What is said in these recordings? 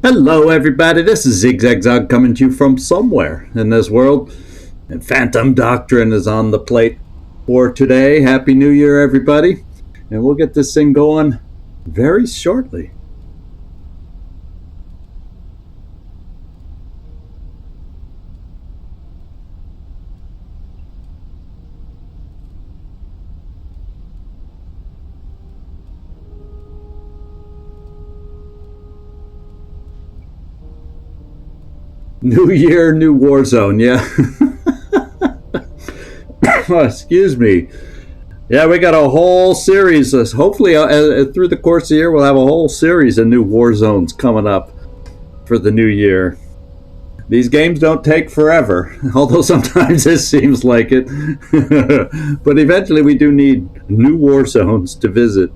Hello, everybody. This is Zigzag coming to you from somewhere in this world. And Phantom Doctrine is on the plate for today. Happy New Year, everybody. And we'll get this thing going very shortly. New Year, new war zone, yeah. Oh, excuse me. Yeah, we got a whole series. Hopefully, through the course of the year, we'll have a whole series of new war zones coming up for the new year. These games don't take forever, although sometimes it seems like it. But eventually, we do need new war zones to visit.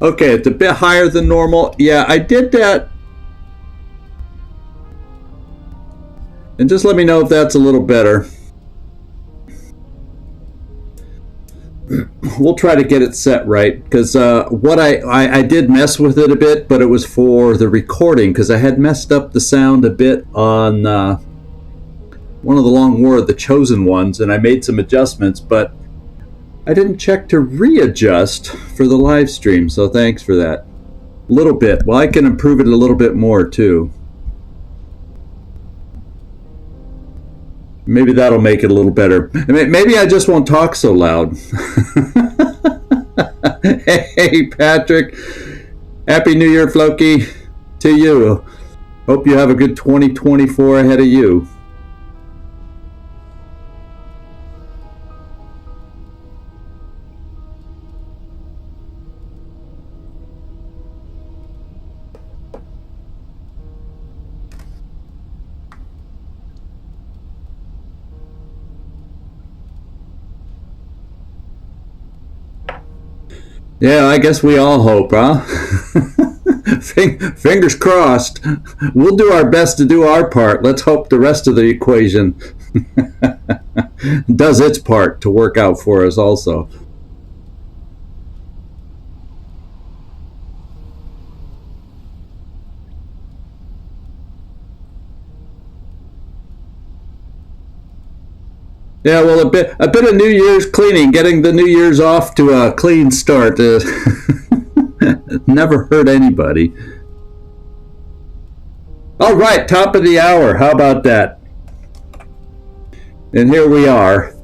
Okay, it's a bit higher than normal. Yeah, I did that. And just let me know if that's a little better. We'll try to get it set right, because what I did mess with it a bit, but it was for the recording, because I had messed up the sound a bit on one of the Long War of the Chosen Ones, and I made some adjustments, but I didn't check to readjust for the live stream, so thanks for that. A little bit. Well, I can improve it a little bit more, too. Maybe that'll make it a little better. Maybe I just won't talk so loud. Hey, Patrick. Happy New Year, Floki, to you. Hope you have a good 2024 ahead of you. Yeah, I guess we all hope, huh? Fingers crossed. We'll do our best to do our part. Let's hope the rest of the equation does its part to work out for us also. Yeah, well, a bit of New Year's cleaning, getting the New Year's off to a clean start, never hurt anybody. All right, top of the hour. How about that? And here we are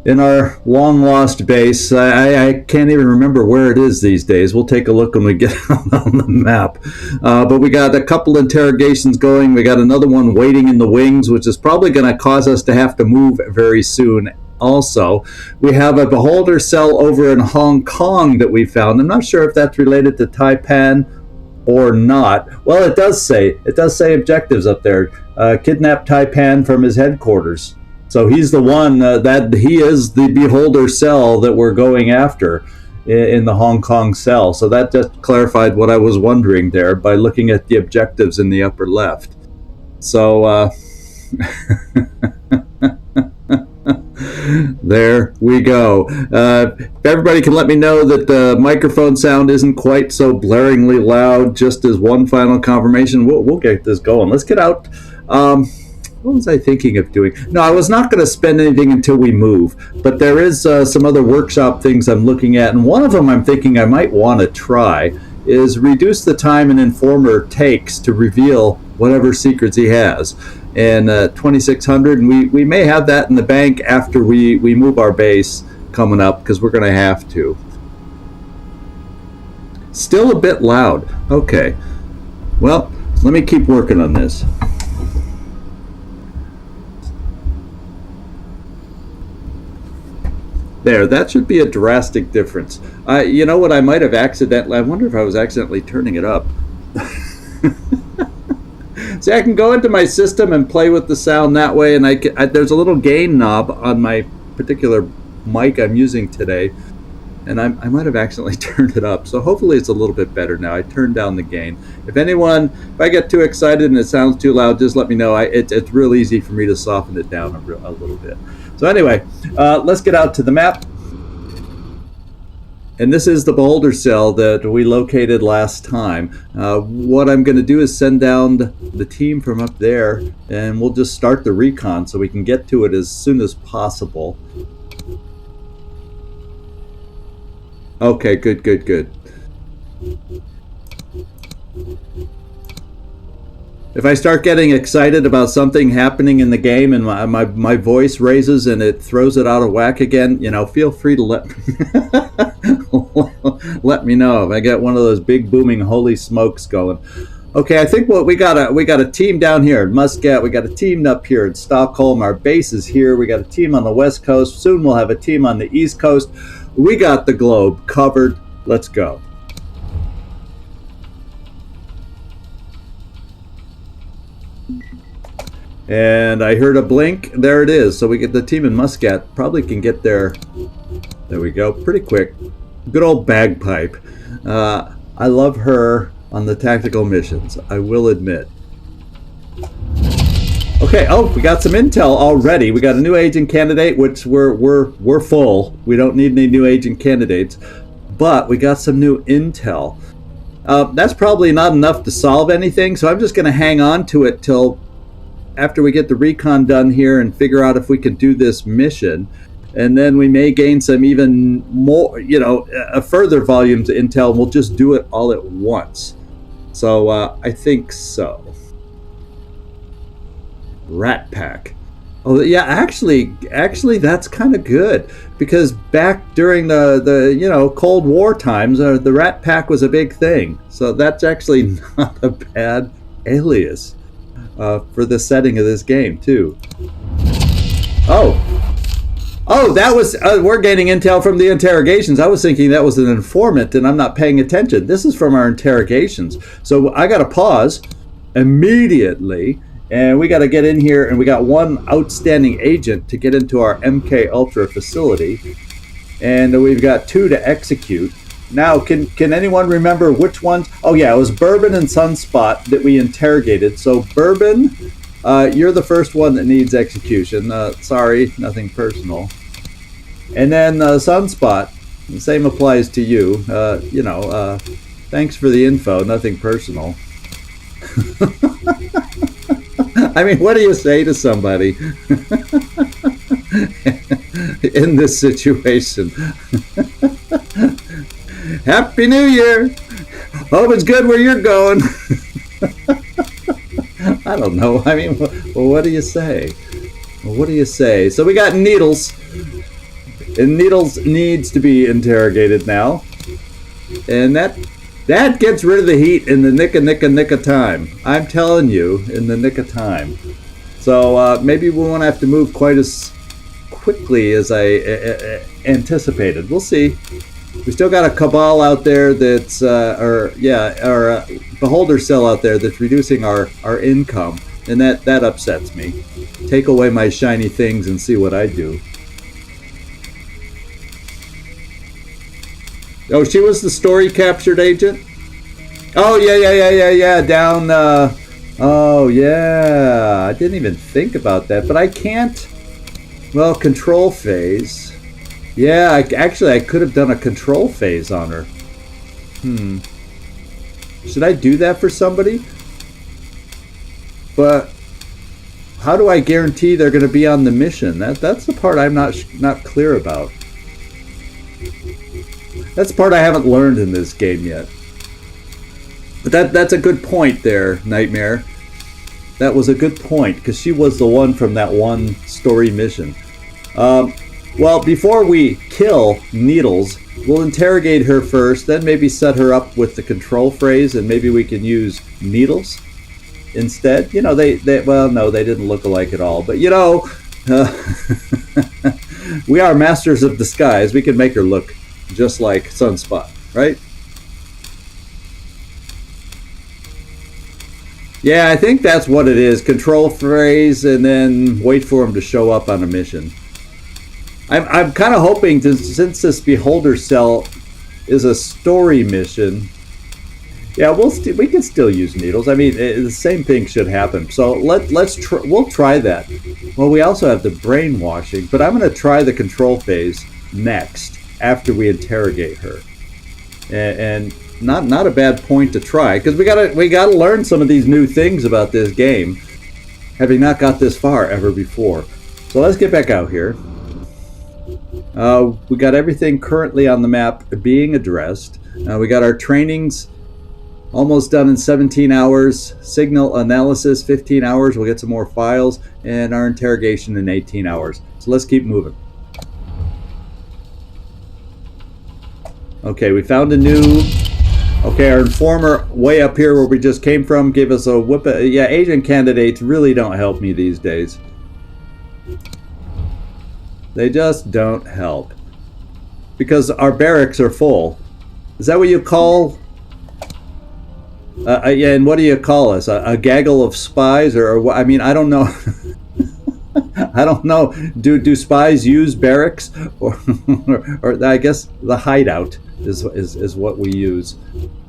in our long lost base. I can't even remember where it is these days. We'll take a look when we get on the map. But we got a couple interrogations going. We got another one waiting in the wings, which is probably going to cause us to have to move very soon. Also, we have a beholder cell over in Hong Kong that we found. I'm not sure if that's related to tai-pan or not. Well, it does say objectives up there. Kidnap tai-pan from his headquarters. So he's the one that he is the beholder cell that we're going after in the Hong Kong cell. So that just clarified what I was wondering there by looking at the objectives in the upper left. So there we go. If everybody can let me know that the microphone sound isn't quite so blaringly loud, just as one final confirmation, we'll get this going. Let's get out. What was I thinking of doing? No, I was not going to spend anything until we move, but there is some other workshop things I'm looking at, and one of them I'm thinking I might want to try is reduce the time an informer takes to reveal whatever secrets he has. And 2600, and we may have that in the bank after we move our base coming up, because we're going to have to. Still a bit loud. Okay. Well, let me keep working on this. There, that should be a drastic difference. You know what, I might have accidentally, I wonder if I was accidentally turning it up. See, I can go into my system and play with the sound that way, and there's a little gain knob on my particular mic I'm using today. and I might have accidentally turned it up, so hopefully it's a little bit better now. I turned down the gain. If I get too excited and it sounds too loud, just let me know. It's real easy for me to soften it down a little bit. So anyway, let's get out to the map. And this is the beholder cell that we located last time. What I'm going to do is send down the team from up there, and we'll just start the recon so we can get to it as soon as possible. Okay, good. If I start getting excited about something happening in the game and my voice raises and it throws it out of whack again, feel free to let me know if I get one of those big booming holy smokes going. Okay, I think we got a team down here in Muscat. We got a team up here in Stockholm. Our base is here. We got a team on the West Coast. Soon we'll have a team on the East Coast. We got the globe covered. Let's go. And I heard a blink. There it is. So we get the team in Muscat. Probably can get there. There we go. Pretty quick. Good old bagpipe. I love her on the tactical missions, I will admit. Okay. Oh, we got some intel already. We got a new agent candidate, which we're full. We don't need any new agent candidates, but we got some new intel. That's probably not enough to solve anything, so I'm just going to hang on to it till after we get the recon done here and figure out if we can do this mission. And then we may gain some even more, a further volumes of intel, and we'll just do it all at once. So I think so. Rat Pack. Oh yeah, actually that's kind of good, because back during the Cold War times, the Rat Pack was a big thing. So that's actually not a bad alias for the setting of this game too. Oh, that was, we're gaining intel from the interrogations. I was thinking that was an informant, and I'm not paying attention. This is from our interrogations. So I got to pause immediately, and we got to get in here, and we got one outstanding agent to get into our MK Ultra facility, and we've got 2 to execute. Now, can anyone remember which ones? Oh yeah, it was Bourbon and Sunspot that we interrogated. So Bourbon, you're the first one that needs execution. Sorry, nothing personal. And then Sunspot, the same applies to you. Thanks for the info, nothing personal. I mean, what do you say to somebody in this situation? Happy New Year! Hope it's good where you're going. I don't know. I mean, well, what do you say? Well, what do you say? So we got Needles. And Needles needs to be interrogated now. And that gets rid of the heat in the nick of time. I'm telling you, in the nick of time. So maybe we won't have to move quite as quickly as I anticipated. We'll see. We still got a cabal out there that's, or beholder cell out there that's reducing our income, and that upsets me. Take away my shiny things and see what I do. Oh, she was the story captured agent? Oh, yeah, down, oh, yeah, I didn't even think about that, but I can't, well, control phase. Yeah, I could have done a control phase on her. Should I do that for somebody? But how do I guarantee they're going to be on the mission? That's the part I'm not clear about. That's the part I haven't learned in this game yet. But that's a good point there, Nightmare. That was a good point, because she was the one from that one story mission. Well, before we kill Needles, we'll interrogate her first, then maybe set her up with the control phrase, and maybe we can use Needles instead. Well, no, they didn't look alike at all. But, we are masters of disguise. We can make her look just like Sunspot, right? Yeah, I think that's what it is. Control phrase, and then wait for him to show up on a mission. I'm kind of hoping to, since this beholder cell is a story mission. Yeah, we can still use needles. I mean, the same thing should happen. So we'll try that. Well, we also have the brainwashing, but I'm going to try the control phase next after we interrogate her, and not a bad point to try, because we gotta learn some of these new things about this game, having not got this far ever before. So let's get back out here. We got everything currently on the map being addressed. We got our trainings almost done in 17 hours, signal analysis 15 hours, we'll get some more files, and our interrogation in 18 hours. So let's keep moving. Okay, we found a new... Okay, our informer way up here where we just came from gave us a whip. Yeah, Asian candidates really don't help me these days. They just don't help. Because our barracks are full. Is that what you call... yeah, and what do you call us? A gaggle of spies? Or what? I mean, I don't know. I don't know. Do spies use barracks? Or I guess the hideout is what we use.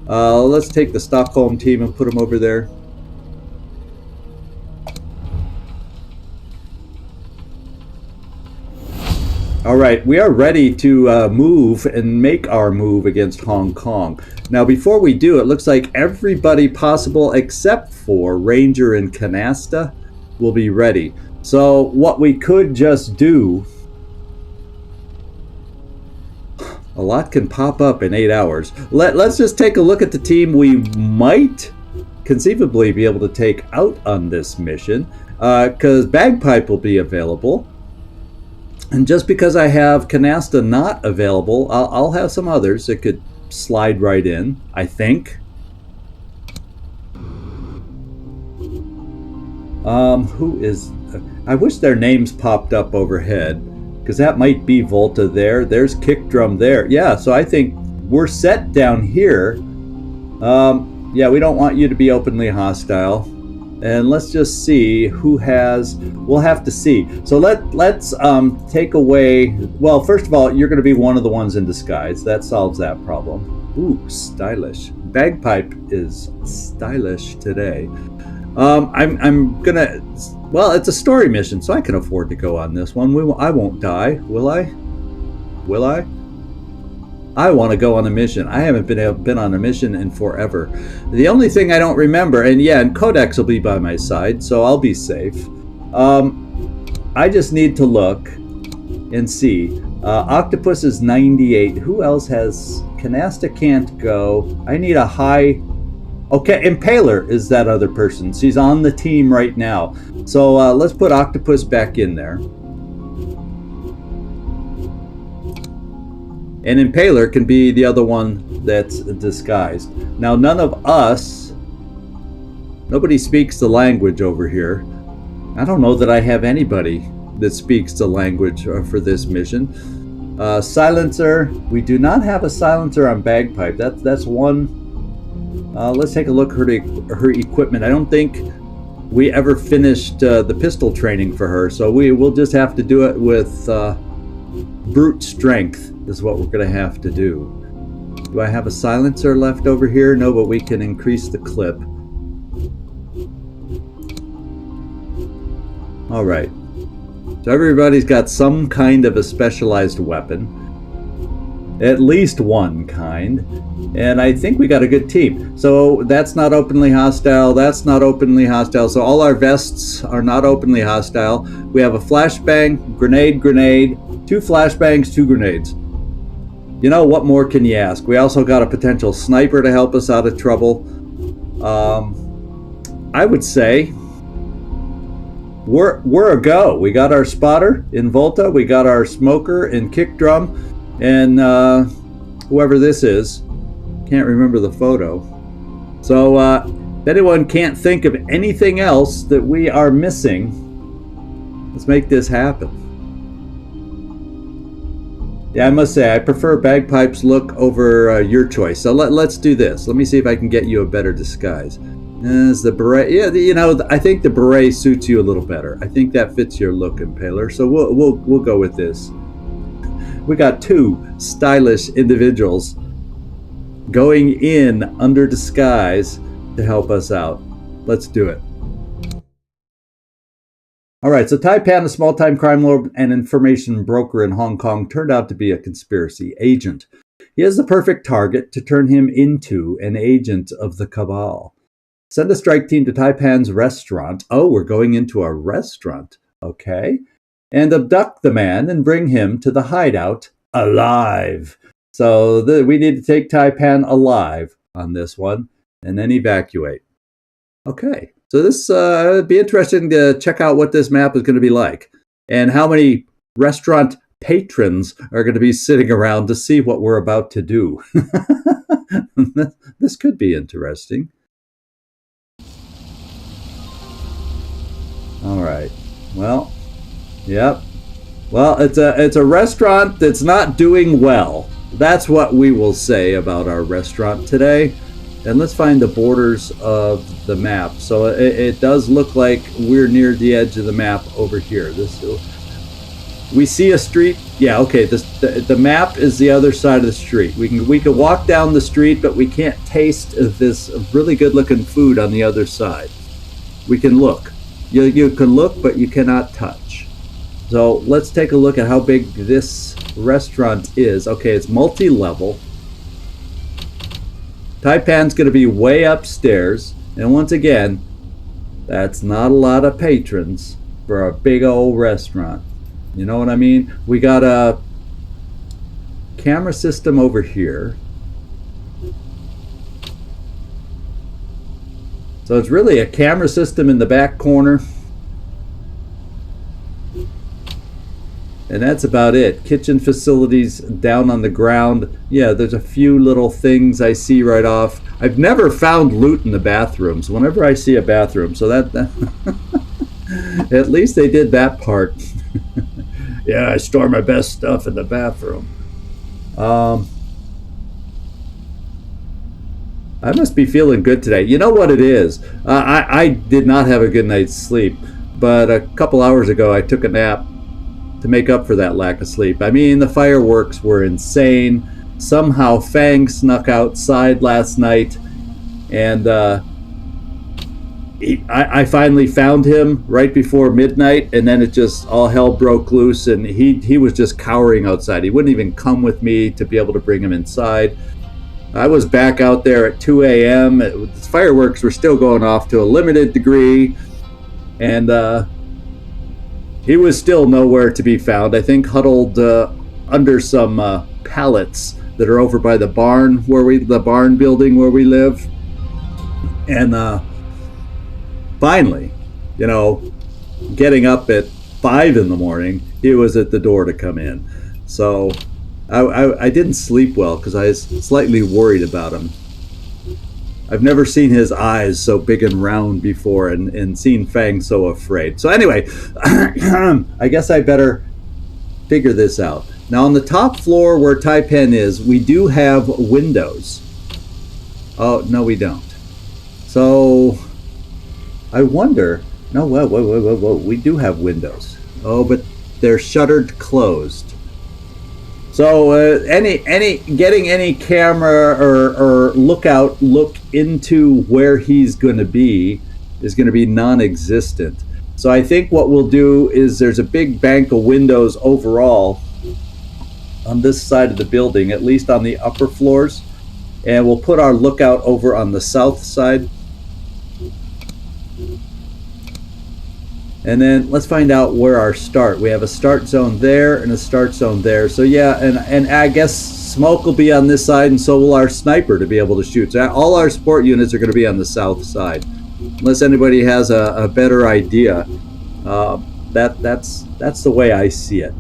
Let's take the Stockholm team and put them over there. All right, we are ready to move and make our move against Hong Kong. Now, before we do, it looks like everybody possible except for Ranger and Canasta will be ready. So what we could just do, a lot can pop up in 8 hours. Let's just take a look at the team we might conceivably be able to take out on this mission, because Bagpipe will be available. And just because I have Canasta not available, I'll have some others that could slide right in, I think. Who is... I wish their names popped up overhead, because that might be Volta there. There's Kick Drum there. Yeah, so I think we're set down here. Yeah, we don't want you to be openly hostile. And let's just see who has... We'll have to see. So let's take away... Well, first of all, you're going to be one of the ones in disguise. That solves that problem. Ooh, stylish. Bagpipe is stylish today. I'm going to... Well, it's a story mission, so I can afford to go on this one. I won't die, will I? Will I? I want to go on a mission. I haven't been on a mission in forever. The only thing I don't remember, and yeah, and Codex will be by my side, so I'll be safe. I just need to look and see. Octopus is 98. Who else has... Canasta can't go. I need a high... Okay, Impaler is that other person. She's on the team right now. So let's put Octopus back in there. And Impaler can be the other one that's disguised. Now, none of us... Nobody speaks the language over here. I don't know that I have anybody that speaks the language for this mission. Silencer. We do not have a silencer on Bagpipe. That's one... let's take a look at her equipment. I don't think we ever finished the pistol training for her, so we'll just have to do it with brute strength is what we're going to have to do. Do I have a silencer left over here? No, but we can increase the clip. All right. So everybody's got some kind of a specialized weapon. At least one kind. And I think we got a good team. So that's not openly hostile. That's not openly hostile. So all our vests are not openly hostile. We have a flashbang, grenade, 2 flashbangs, 2 grenades. You know, what more can you ask? We also got a potential sniper to help us out of trouble. I would say we're a go. We got our spotter in Volta. We got our smoker in Kick Drum. And whoever this is, can't remember the photo. So if anyone can't think of anything else that we are missing, let's make this happen. Yeah, I must say, I prefer Bagpipe's look over your choice. So let's do this. Let me see if I can get you a better disguise. Is the beret? Yeah, you know, I think the beret suits you a little better. I think that fits your look, Impaler. So we'll go with this. We got two stylish individuals going in under disguise to help us out. Let's do it. All right, so Tai-pan, a small-time crime lord and information broker in Hong Kong, turned out to be a conspiracy agent. He is the perfect target to turn him into an agent of the cabal. Send a strike team to Tai-pan's restaurant. Oh, we're going into a restaurant. Okay. And abduct the man and bring him to the hideout alive. So we need to take Tai-pan alive on this one and then evacuate. Okay. So this would be interesting to check out what this map is going to be like and how many restaurant patrons are going to be sitting around to see what we're about to do. This could be interesting. All right. Well, yep. Well, it's a restaurant that's not doing well. That's what we will say about our restaurant today. And let's find the borders of the map. So it does look like we're near the edge of the map over here. We see a street. Yeah, okay. The map is the other side of the street. We can walk down the street, but we can't taste this really good-looking food on the other side. We can look. You can look, but you cannot touch. So let's take a look at how big this restaurant is. Okay, it's multi-level. Tai-pan's going to be way upstairs, and once again, that's not a lot of patrons for a big old restaurant. You know what I mean? We got a camera system over here. So it's really a camera system in the back corner. And that's about it. Kitchen facilities down on the ground. Yeah, there's a few little things I see right off. I've never found loot in the bathrooms whenever I see a bathroom. So that at least they did that part. Yeah, I store my best stuff in the bathroom. I must be feeling good today. You know what it is? I did not have a good night's sleep. But a couple hours ago, I took a nap to make up for that lack of sleep. I mean, the fireworks were insane. Somehow Fang snuck outside last night, and I finally found him right before midnight, and then it just all hell broke loose, and he was just cowering outside. He wouldn't even come with me to be able to bring him inside. I was back out there at 2 a.m. The fireworks were still going off to a limited degree, and he was still nowhere to be found. I think huddled under some pallets that are over by the barn the barn building where we live. And finally, getting up at 5 in the morning, he was at the door to come in. So I didn't sleep well because I was slightly worried about him. I've never seen his eyes so big and round before, and seen Fang so afraid. So anyway, I guess I better figure this out. Now on the top floor where Tai-pan is, we do have windows. Oh, no we don't. So I wonder, no, whoa, we do have windows. Oh, but they're shuttered closed. So getting any camera or look into where he's going to be is going to be non-existent. So I think what we'll do is there's a big bank of windows overall on this side of the building, at least on the upper floors, and we'll put our lookout over on the south side. And then let's find out where our start. We have a start zone there and a start zone there. So yeah, and I guess smoke will be on this side, and so will our sniper to be able to shoot. So all our support units are going to be on the south side, unless anybody has a better idea. That's the way I see it.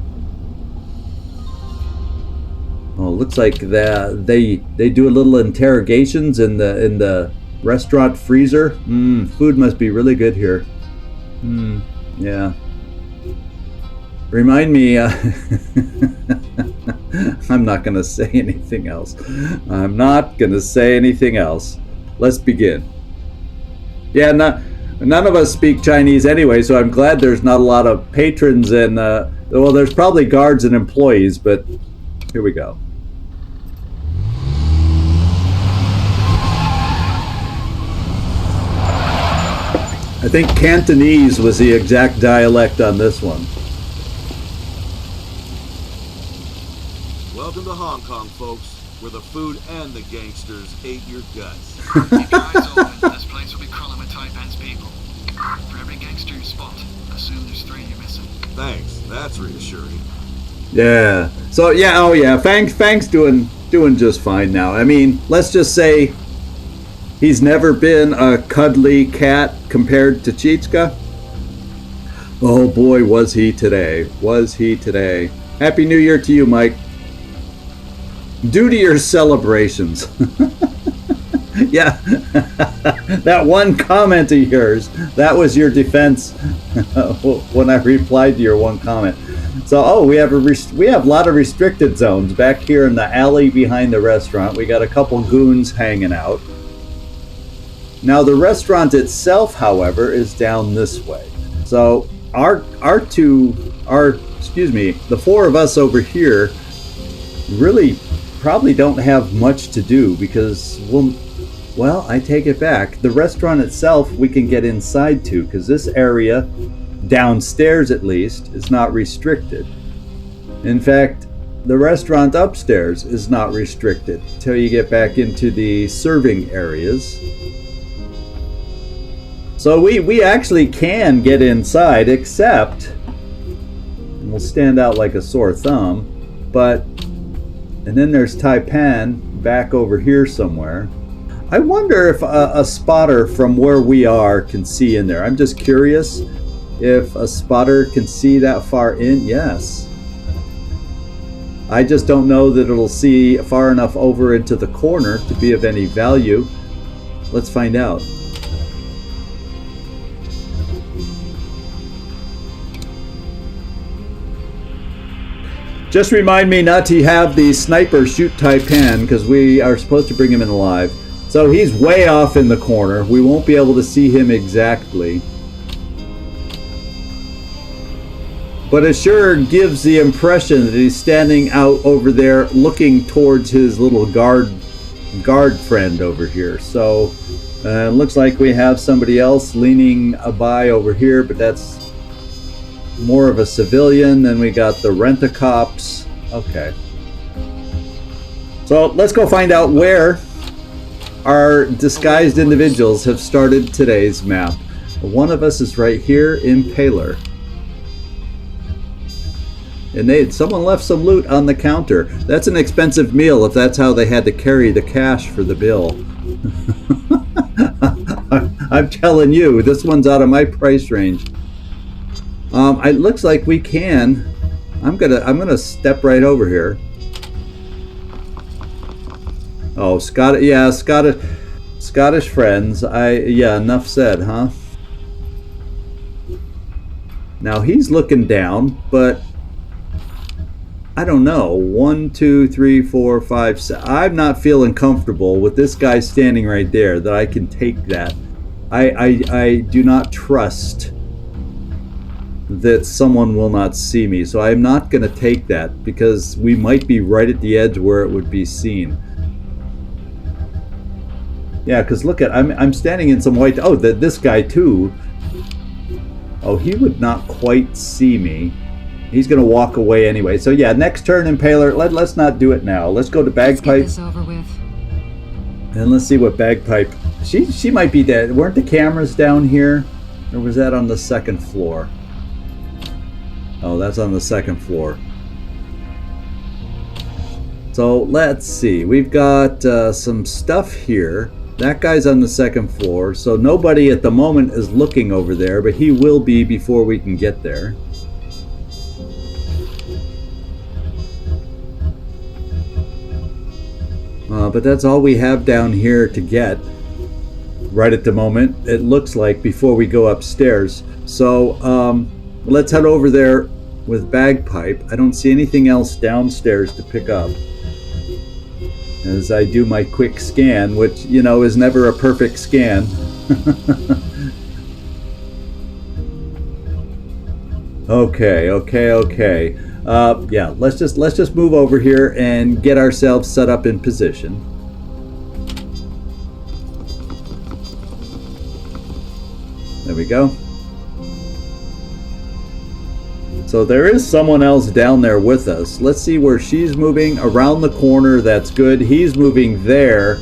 Oh, looks like they do a little interrogations in the restaurant freezer. Food must be really good here. Yeah. Remind me, I'm not going to say anything else. I'm not going to say anything else. Let's begin. Yeah, none of us speak Chinese anyway, so I'm glad there's not a lot of patrons and, well, there's probably guards and employees, but Here we go. I think Cantonese was the exact dialect on this one. Welcome to Hong Kong, folks, where the food and the gangsters ate your guts. Keep your eyes open. This place will be crawling with tai-pan's people. For every gangster you spot, assume there's 3 you're missing. Thanks, that's reassuring. Yeah. So yeah, oh yeah, Fang's doing just fine now. I mean, let's just say he's never been a cuddly cat compared to Chichka. Oh boy, was he today. Was he today. Happy New Year to you, Mike. Due to your celebrations. Yeah. That one comment of yours, that was your defense when I replied to your one comment. So, oh, we have a lot of restricted zones back here in the alley behind the restaurant. We got a couple goons hanging out. Now, the restaurant itself, however, is down this way. So, the 4 of us over here really probably don't have much to do because, well, I take it back. The restaurant itself we can get inside to because this area, downstairs at least, is not restricted. In fact, the restaurant upstairs is not restricted until you get back into the serving areas. So we actually can get inside, except, and we'll stand out like a sore thumb, and then there's Tai-pan back over here somewhere. I wonder if a spotter from where we are can see in there. I'm just curious if a spotter can see that far in. Yes. I just don't know that it'll see far enough over into the corner to be of any value. Let's find out. Just remind me not to have the sniper shoot Tai-pan because we are supposed to bring him in alive. So he's way off in the corner. We won't be able to see him exactly. But it sure gives the impression that he's standing out over there looking towards his little guard friend over here. So it looks like we have somebody else leaning by over here, but that's more of a civilian. Then we got the rent-a-cops. Okay. So let's go find out where our disguised individuals have started today's map. One of us is right here, Impaler. And someone left some loot on the counter. That's an expensive meal if that's how they had to carry the cash for the bill. I'm telling you, this one's out of my price range. It looks like we can. I'm gonna step right over here. Oh, Scotty, yeah, Scottish friends. Yeah, enough said, huh? Now he's looking down, but I don't know. 1, 2, 3, 4, 5, 6. I'm not feeling comfortable with this guy standing right there that I can take that. I do not trust that someone will not see me, so I'm not going to take that because we might be right at the edge where it would be seen. Yeah, because look at, I'm standing in some white. Oh, this guy too. Oh, he would not quite see me. He's going to walk away anyway. So yeah, next turn, Impaler. Let's not do it now. Let's go to Bagpipe. Let's get this over with. And let's see what Bagpipe. She might be dead. Weren't the cameras down here, or was that on the second floor? Oh, that's on the second floor. So let's see. We've got some stuff here. That guy's on the second floor, so nobody at the moment is looking over there, but he will be before we can get there. But that's all we have down here to get right at the moment, it looks like, before we go upstairs. So let's head over there with Bagpipe. I don't see anything else downstairs to pick up as I do my quick scan, which, you know, is never a perfect scan. Okay. Yeah, let's just move over here and get ourselves set up in position. There we go. So there is someone else down there with us. Let's see where she's moving. Around the corner, that's good. He's moving there.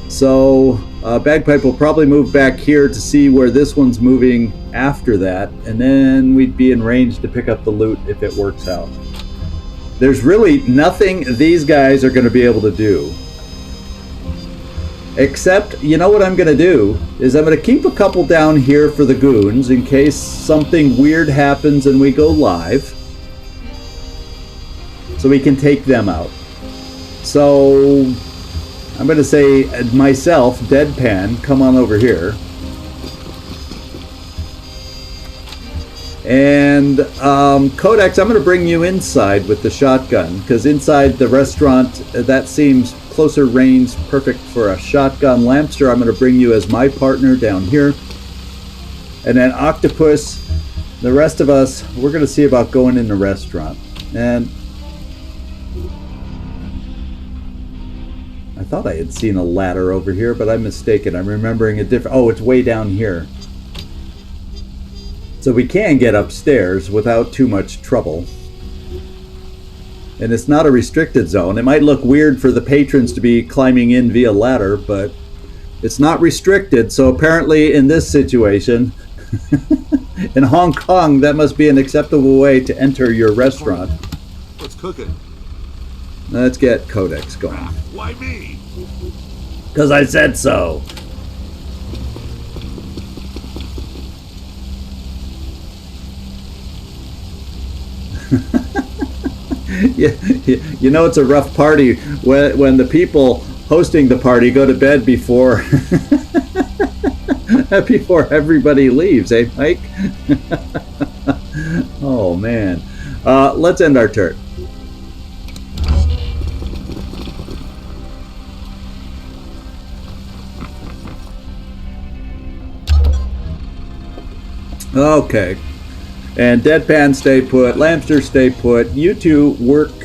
So Bagpipe will probably move back here to see where this one's moving after that. And then we'd be in range to pick up the loot if it works out. There's really nothing these guys are going to be able to do. Except, you know what I'm going to do? Is I'm going to keep a couple down here for the goons in case something weird happens and we go live. So we can take them out. So I'm going to say myself, Deadpan, come on over here. And Codex, I'm going to bring you inside with the shotgun, because inside the restaurant, that seems closer range, perfect for a shotgun. Lampster, I'm going to bring you as my partner down here. And then Octopus, the rest of us, we're going to see about going in the restaurant. And I thought I had seen a ladder over here, but I'm mistaken. I'm remembering a different... Oh, it's way down here. So we can get upstairs without too much trouble. And it's not a restricted zone. It might look weird for the patrons to be climbing in via ladder, but it's not restricted. So apparently in this situation, in Hong Kong, that must be an acceptable way to enter your restaurant. What's cooking? Let's get Codex going. Why me? Because I said so. You know it's a rough party when the people hosting the party go to bed before before everybody leaves, eh, Mike? Oh man. Let's end our turn. Okay. And Deadpan, stay put. Lampster, stay put. You two work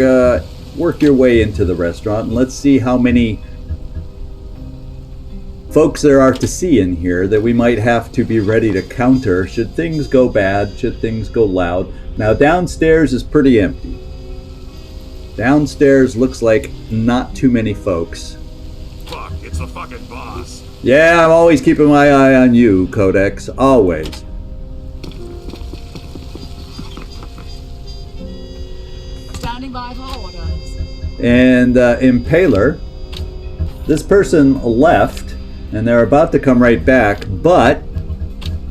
your way into the restaurant, and let's see how many folks there are to see in here that we might have to be ready to counter should things go bad, should things go loud. Now downstairs is pretty empty. Downstairs looks like not too many folks. Fuck, it's the fucking boss. Yeah, I'm always keeping my eye on you, Codex. Always. Standing by for orders. And Impaler, this person left, and they're about to come right back, but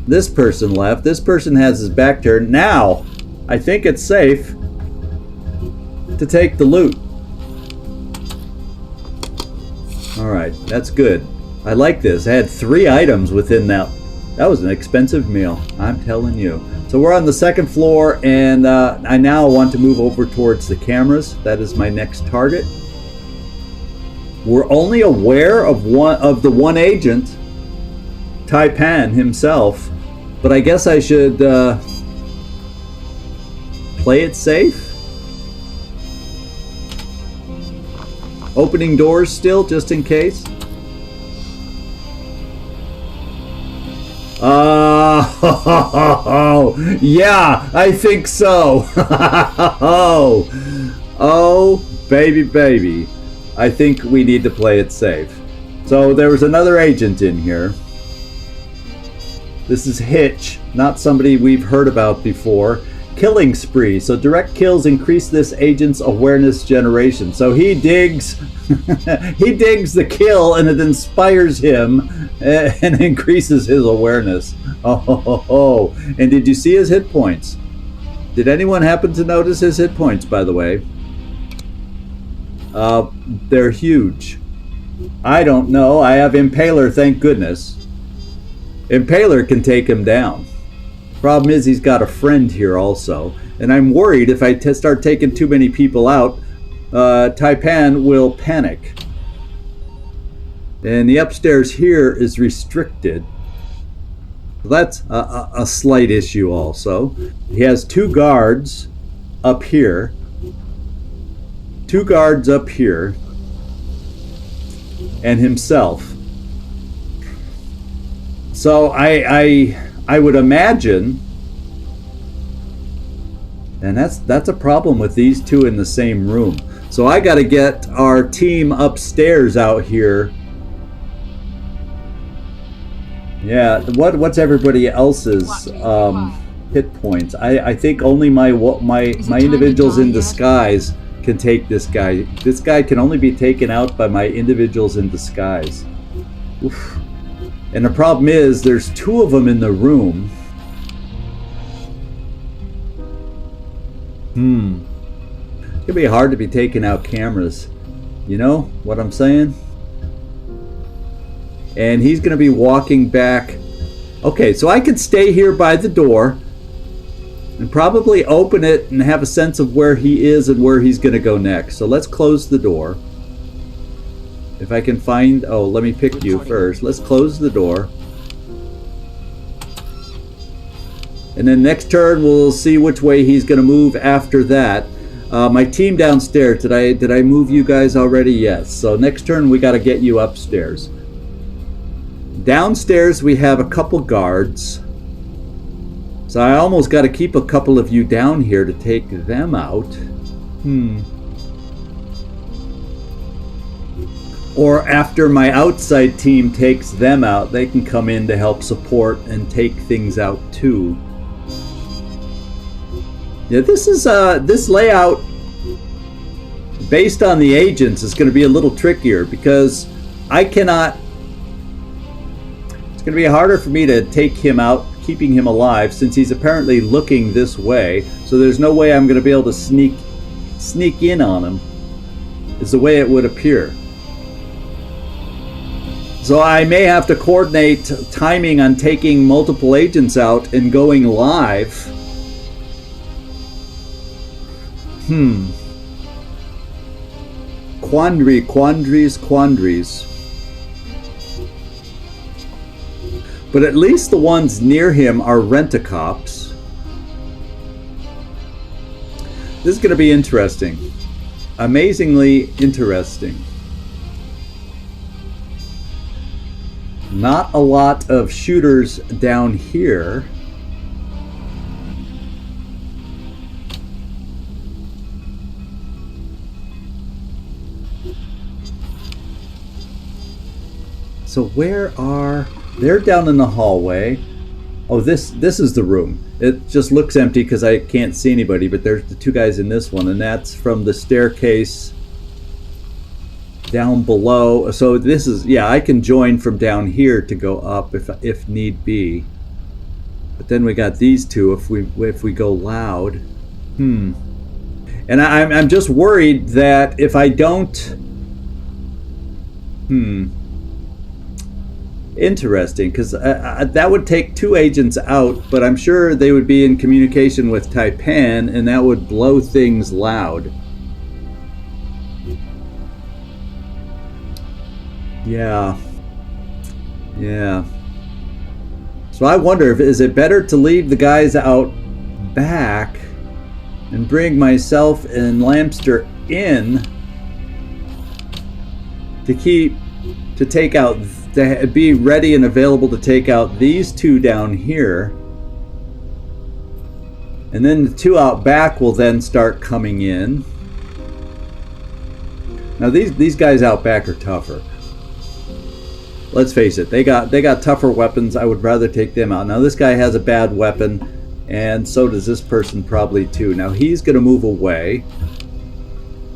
this person left. This person has his back turned. Now, I think it's safe to take the loot. Alright, that's good. I like this. I had 3 items within that. That was an expensive meal, I'm telling you. So we're on the 2nd floor, and I now want to move over towards the cameras. That is my next target. We're only aware of the one agent, Tai-pan himself, but I guess I should play it safe. Opening doors still, just in case. Yeah, I think so. Oh, baby. I think we need to play it safe. So there was another agent in here. This is Hitch, not somebody we've heard about before. Killing spree. So direct kills increase this agent's awareness generation. So he digs the kill, and it inspires him and increases his awareness. Oh. And did you see his hit points? Did anyone happen to notice his hit points, by the way? They're huge. I don't know. I have Impaler, thank goodness. Impaler can take him down. Problem is, he's got a friend here also, and I'm worried if I start taking too many people out, Tai-pan will panic. And the upstairs here is restricted. That's a slight issue also. He has 2 guards up here. 2 guards up here. And himself. So I would imagine, and that's a problem with these 2 in the same room. So I got to get our team upstairs out here. Yeah, what's everybody else's hit points? I think only my individuals in disguise can take this guy. This guy can only be taken out by my individuals in disguise. Oof. And the problem is, there's 2 of them in the room. It'd be hard to be taking out cameras. You know what I'm saying? And he's going to be walking back. Okay, so I could stay here by the door and probably open it and have a sense of where he is and where he's going to go next. So let's close the door. If I can find... Oh, let me pick you first. Let's close the door. And then next turn we'll see which way he's going to move after that. My team downstairs, did I move you guys already? Yes. So next turn we got to get you upstairs. Downstairs we have a couple guards. So I almost got to keep a couple of you down here to take them out. Or after my outside team takes them out, they can come in to help support and take things out too. Yeah, this layout based on the agents is going to be a little trickier because I cannot. It's going to be harder for me to take him out, keeping him alive, since he's apparently looking this way. So there's no way I'm going to be able to sneak in on him. Is the way it would appear. So I may have to coordinate timing on taking multiple agents out and going live. Quandaries. But at least the ones near him are rent-a-cops. This is going to be interesting. Amazingly interesting. Not a lot of shooters down here. So where are... They're down in the hallway. Oh, this is the room. It just looks empty because I can't see anybody, but there's the 2 guys in this one, and that's from the staircase down below. So this is, yeah, I can join from down here to go up if need be. But then we got these 2 if we go loud. And I'm just worried that if I don't... Interesting, because that would take 2 agents out, but I'm sure they would be in communication with Tai-pan, and that would blow things loud. Yeah. So I wonder, is it better to leave the guys out back and bring myself and Lampster in to take out... to be ready and available to take out these 2 down here, and then the 2 out back will then start coming in. Now these guys out back are tougher. Let's face it, they got tougher weapons. I would rather take them out. Now this guy has a bad weapon, and so does this person probably too. Now he's going to move away.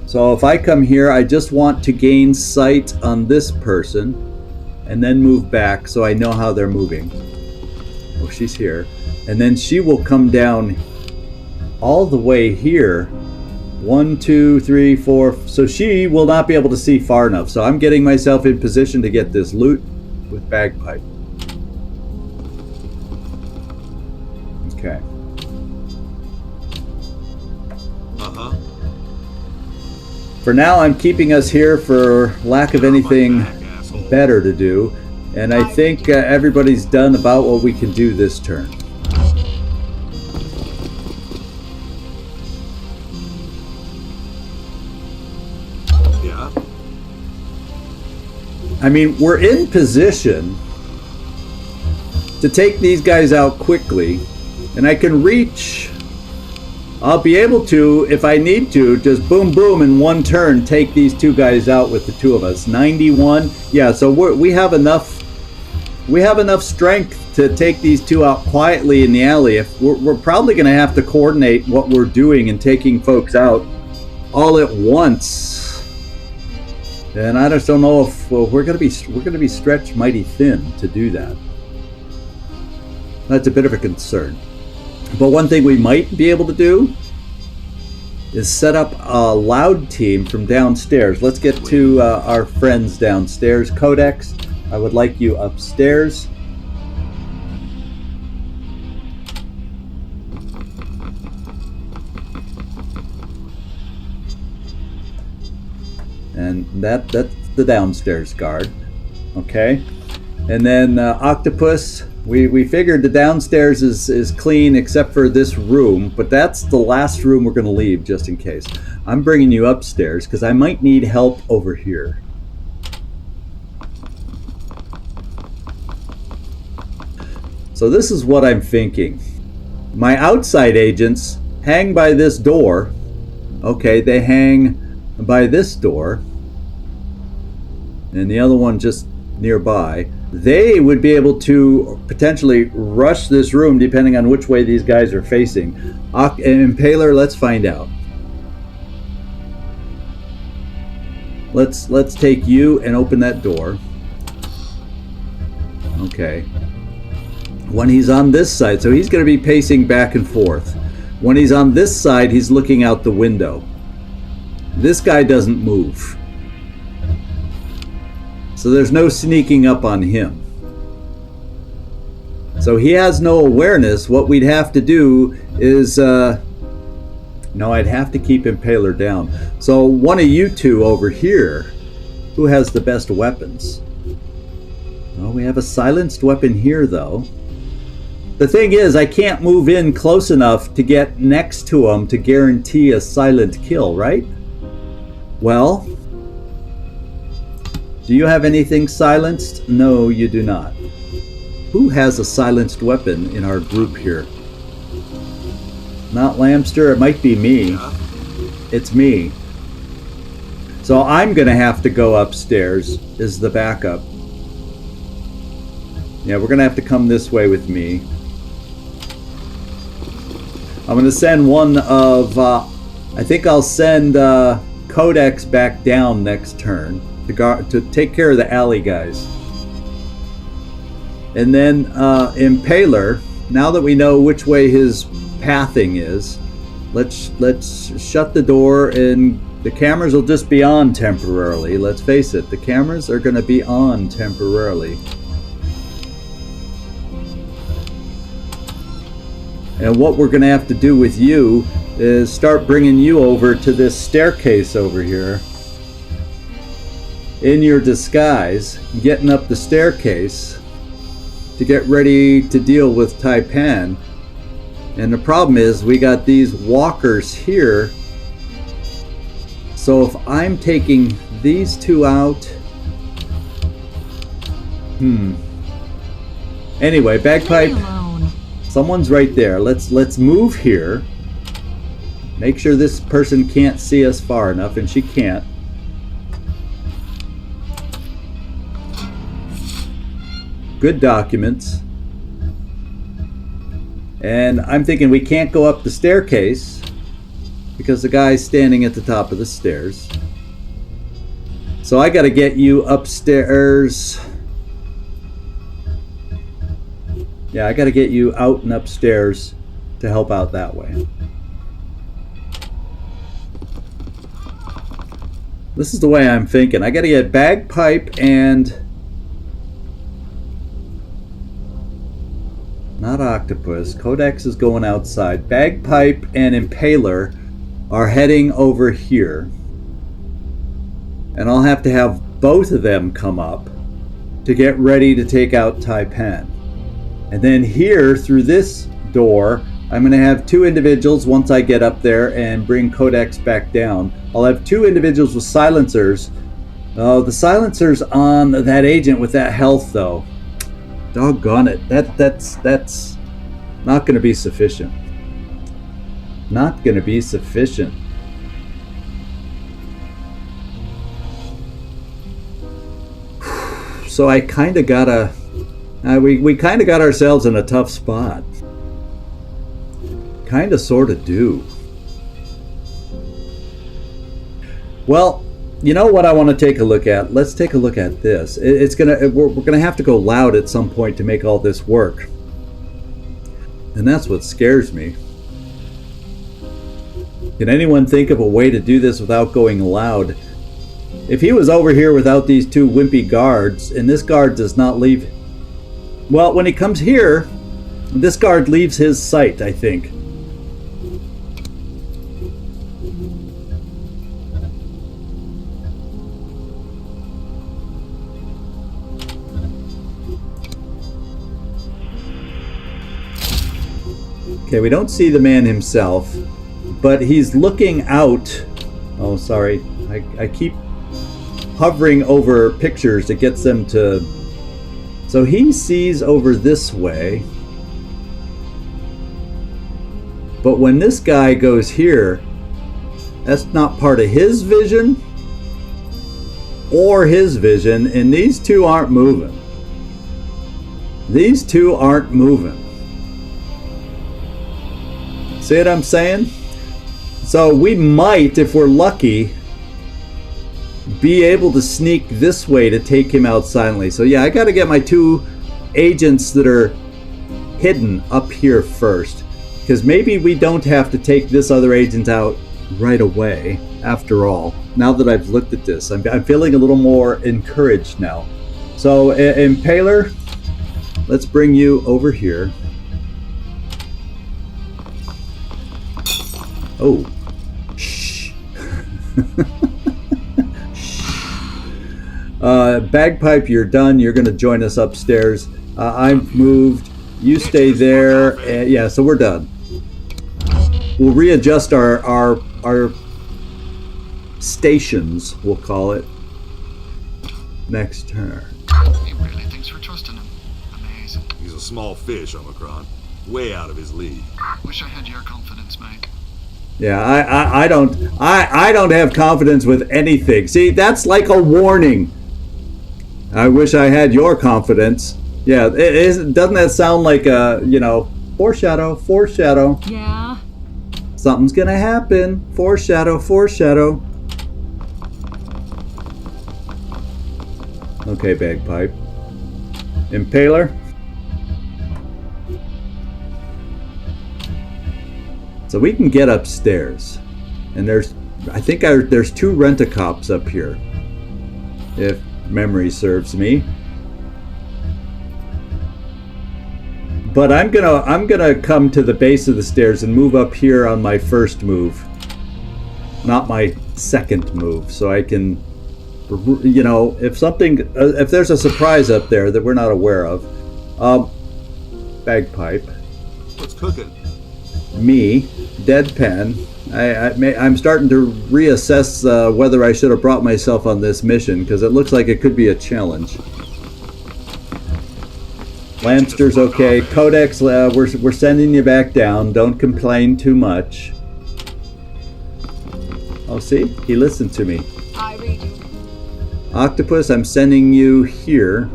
So if I come here, I just want to gain sight on this person and then move back so I know how they're moving. Oh, she's here. And then she will come down all the way here. 1, 2, 3, 4. So she will not be able to see far enough. So I'm getting myself in position to get this loot with bagpipe. Okay. For now, I'm keeping us here for lack of anything better to do. And I think everybody's done about what we can do this turn. Yeah. I mean, we're in position to take these guys out quickly, and I can reach. I'll be able to, if I need to, just boom, boom, in one turn, take these two guys out with the two of us. 91, yeah. So we have enough. We have enough strength to take these two out quietly in the alley. If we're probably going to have to coordinate what we're doing and taking folks out all at once. And I just don't know if we're going to be stretched mighty thin to do that. That's a bit of a concern. But one thing we might be able to do is set up a loud team from downstairs. Let's get to our friends downstairs. Codex, I would like you upstairs. And that's the downstairs guard. Okay. And then Octopus, we figured the downstairs is clean except for this room, but that's the last room we're going to leave just in case. I'm bringing you upstairs because I might need help over here. So this is what I'm thinking. My outside agents hang by this door. Okay, they hang by this door. And the other one just nearby. They would be able to potentially rush this room depending on which way these guys are facing. Impaler, let's find out. Let's take you and open that door. Okay. When he's on this side, so he's going to be pacing back and forth. When he's on this side, he's looking out the window. This guy doesn't move. So there's no sneaking up on him. So he has no awareness. What we'd have to do is... no, I'd have to keep Impaler down. So one of you two over here, who has the best weapons? Well, we have a silenced weapon here, though. The thing is, I can't move in close enough to get next to him to guarantee a silent kill, right? Well... do you have anything silenced? No, you do not. Who has a silenced weapon in our group here? Not Lamster, it might be me. It's me. So I'm going to have to go upstairs as the backup. Yeah, we're going to have to come this way with me. I'm going to send one of... I think I'll send Codex back down next turn. To take care of the alley guys. And then Impaler, now that we know which way his pathing is, let's shut the door, and the cameras will just be on temporarily. Let's face it, the cameras are going to be on temporarily. And what we're going to have to do with you is start bringing you over to this staircase over here. In your disguise, getting up the staircase to get ready to deal with Tai-pan. And the problem is we got these walkers here. So if I'm taking these two out... Anyway, Bagpipe, someone's right there. Let's move here. Make sure this person can't see us far enough, and she can't. Good documents. And I'm thinking we can't go up the staircase because the guy's standing at the top of the stairs. So I got to get you upstairs. Yeah, I got to get you out and upstairs to help out that way. This is the way I'm thinking. I got to get Bagpipe and... not Octopus. Codex is going outside. Bagpipe and Impaler are heading over here. And I'll have to have both of them come up. to get ready to take out Tai-pan. And then here, through this door, I'm going to have 2 individuals once I get up there and bring Codex back down. I'll have 2 individuals with silencers. Oh, the silencers on that agent with that health, though. Doggone it. That's not going to be sufficient. Not going to be sufficient. So I kind of gotta... we kind of got ourselves in a tough spot. Kind of sort of do. Well, you know what I want to take a look at? Let's take a look at this. We're gonna have to go loud at some point to make all this work. And that's what scares me. Can anyone think of a way to do this without going loud? If he was over here without these 2 wimpy guards, and this guard does not leave... Well, when he comes here, this guard leaves his sight, I think. Okay, we don't see the man himself, but he's looking out. Oh, sorry. I keep hovering over pictures that gets them to... So he sees over this way. But when this guy goes here, that's not part of his vision or his vision, and these 2 aren't moving. These 2 aren't moving. See what I'm saying? So we might, if we're lucky, be able to sneak this way to take him out silently. So yeah, I got to get my 2 agents that are hidden up here first, because maybe we don't have to take this other agent out right away after all. Now that I've looked at this, I'm feeling a little more encouraged now. So Impaler, let's bring you over here. Oh, shh. Bagpipe, you're done. You're going to join us upstairs. I've moved. You stay there. Yeah, so we're done. We'll readjust our stations, we'll call it, next turn. He really thinks we're trusting him. Amazing. He's a small fish, Omicron. Way out of his league. Wish I had your confidence, mate. Yeah, I don't have confidence with anything. See, that's like a warning. I wish I had your confidence. Yeah, doesn't that sound like a, foreshadow? Yeah. Something's gonna happen. Foreshadow. Okay, Bagpipe. Impaler. So we can get upstairs, and I think there's 2 rent-a-cops up here, if memory serves me. But I'm gonna come to the base of the stairs and move up here on my first move, not my second move, so I can, if there's a surprise up there that we're not aware of. Bagpipe. What's cooking? Me, Deadpan. I'm starting to reassess whether I should have brought myself on this mission, because it looks like it could be a challenge. Lampster's okay. Codex, we're sending you back down. Don't complain too much. Oh, see? He listened to me. I read you. Octopus, I'm sending you here.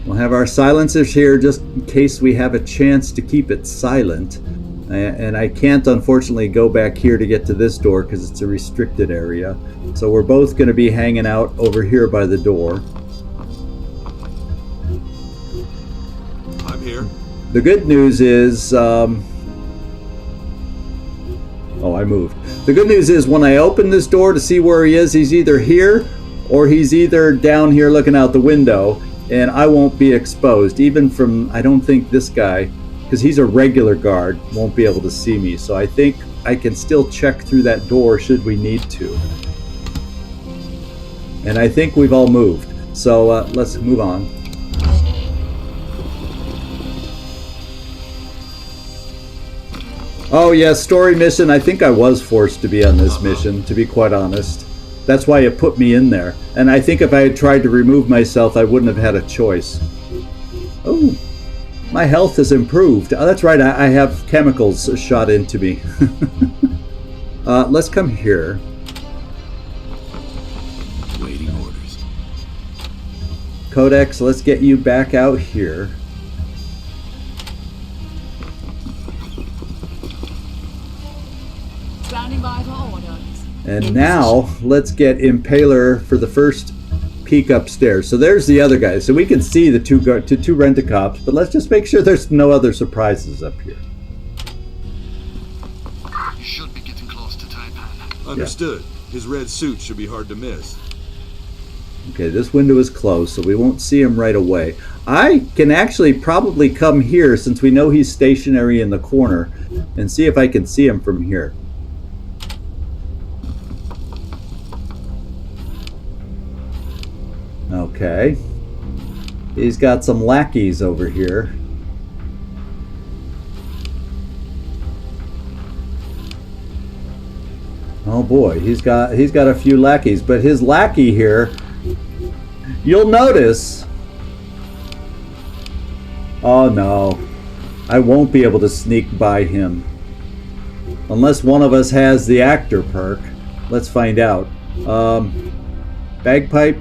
We'll have our silencers here just in case we have a chance to keep it silent. And I can't, unfortunately, go back here to get to this door because it's a restricted area. So we're both going to be hanging out over here by the door. I'm here. The good news is... oh, I moved. The good news is when I open this door to see where he is, he's either here or he's either down here looking out the window. And I won't be exposed, even from, I don't think this guy, because he's a regular guard, won't be able to see me. So I think I can still check through that door should we need to. And I think we've all moved. So let's move on. Oh yeah, story mission. I think I was forced to be on this mission, to be quite honest. That's why it put me in there. And I think if I had tried to remove myself, I wouldn't have had a choice. Oh, my health has improved. Oh, that's right, I have chemicals shot into me. Let's come here. Waiting orders. Codex, let's get you back out here. Standing by for orders. And now, let's get Impaler for the first peek upstairs. So there's the other guy. So we can see the two rent-a-cops, but let's just make sure there's no other surprises up here. You should be getting close to tai-pan. Understood. His red suit should be hard to miss. Okay, this window is closed, so we won't see him right away. I can actually probably come here, since we know he's stationary in the corner, and see if I can see him from here. Okay. He's got some lackeys over here. Oh boy, he's got a few lackeys, but his lackey here, you'll notice. Oh no. I won't be able to sneak by him. Unless one of us has the actor perk. Let's find out. Bagpipe?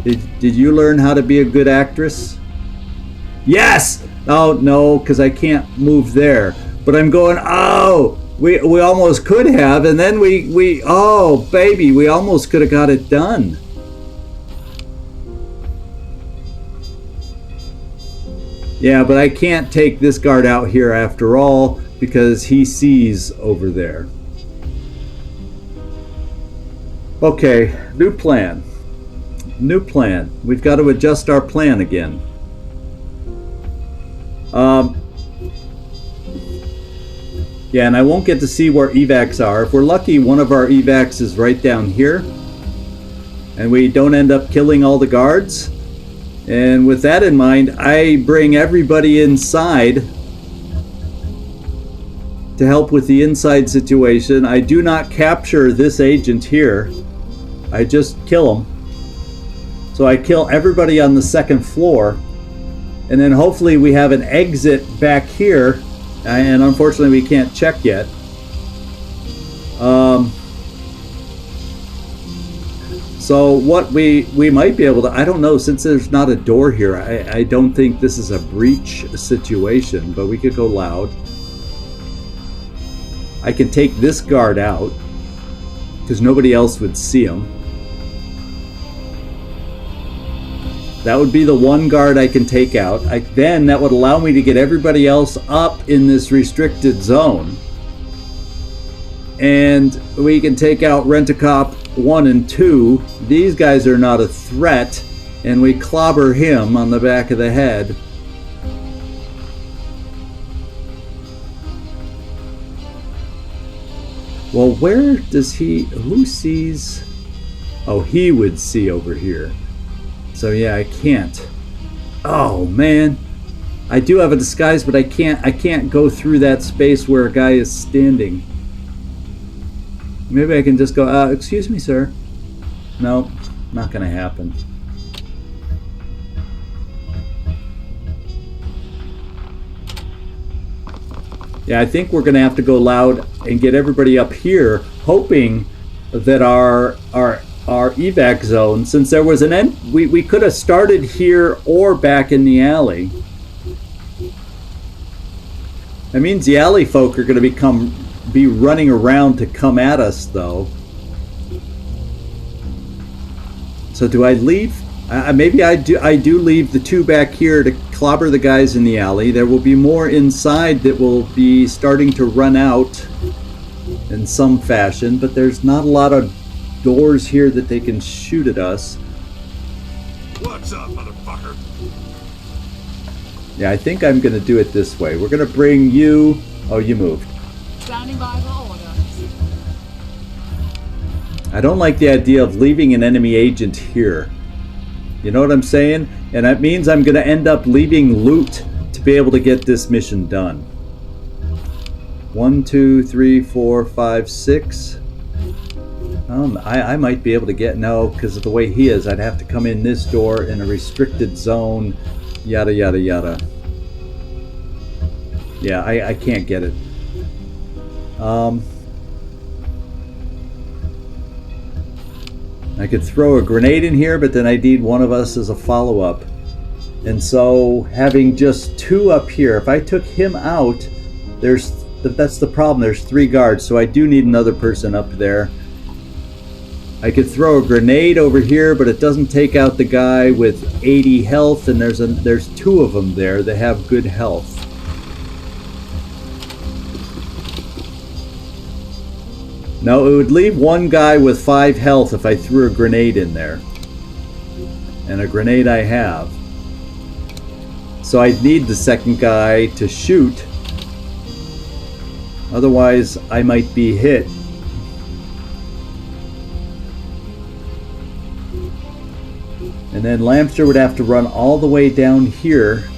Did you learn how to be a good actress? Yes! Oh, no, because I can't move there. But I'm going, oh! We almost could have, and then oh, baby, we almost could have got it done. Yeah, but I can't take this guard out here after all, because he sees over there. Okay, new plan. New plan. We've got to adjust our plan again. Yeah, and I won't get to see where evacs are. If we're lucky, one of our evacs is right down here. And we don't end up killing all the guards. And with that in mind, I bring everybody inside to help with the inside situation. I do not capture this agent here. I just kill him. So I kill everybody on the second floor. And then hopefully we have an exit back here. And unfortunately we can't check yet. So what we might be able to, I don't know, since there's not a door here, I don't think this is a breach situation, but we could go loud. I can take this guard out, because nobody else would see him. That would be the one guard I can take out. Then that would allow me to get everybody else up in this restricted zone. And we can take out Rent-A-Cop 1 and 2. These guys are not a threat. And we clobber him on the back of the head. Well, where does he... Who sees... Oh, he would see over here. So yeah, I can't. Oh man, I do have a disguise, but I can't go through that space where a guy is standing. Maybe I can just go, excuse me, sir. No, not gonna happen. Yeah, I think we're gonna have to go loud and get everybody up here, hoping that our evac zone, since there was an end, we could have started here or back in the alley. That means the alley folk are going to be running around to come at us, though. So do I leave? Maybe I do leave the two back here to clobber the guys in the alley. There will be more inside that will be starting to run out in some fashion, but there's not a lot of doors here that they can shoot at us. What's up, motherfucker? Yeah, I think I'm going to do it this way. We're going to bring you... Oh, you moved. Standing by for orders. I don't like the idea of leaving an enemy agent here. You know what I'm saying? And that means I'm going to end up leaving loot to be able to get this mission done. 1, 2, 3, 4, 5, 6. I might be able to get... No, because of the way he is, I'd have to come in this door in a restricted zone. Yada, yada, yada. Yeah, I can't get it. I could throw a grenade in here, but then I need one of us as a follow-up. And so, having just 2 up here, if I took him out, that's the problem. There's 3 guards, so I do need another person up there. I could throw a grenade over here, but it doesn't take out the guy with 80 health, and there's 2 of them there that have good health. No, it would leave 1 guy with 5 health if I threw a grenade in there. And a grenade I have. So I'd need the second guy to shoot. Otherwise, I might be hit. And then Lampster would have to run all the way down here.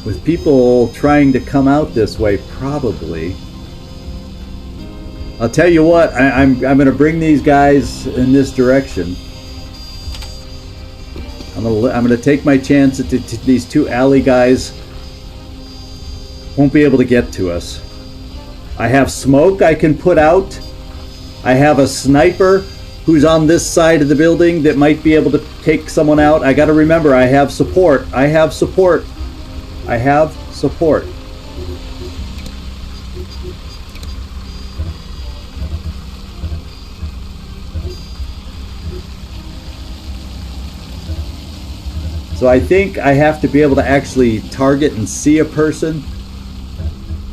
With people trying to come out this way, probably. I'll tell you what, I'm going to bring these guys in this direction. I'm going to take my chance that these 2 alley guys won't be able to get to us. I have smoke I can put out. I have a sniper who's on this side of the building that might be able to take someone out. I got to remember, I have support. I have support. I have support. So I think I have to be able to actually target and see a person.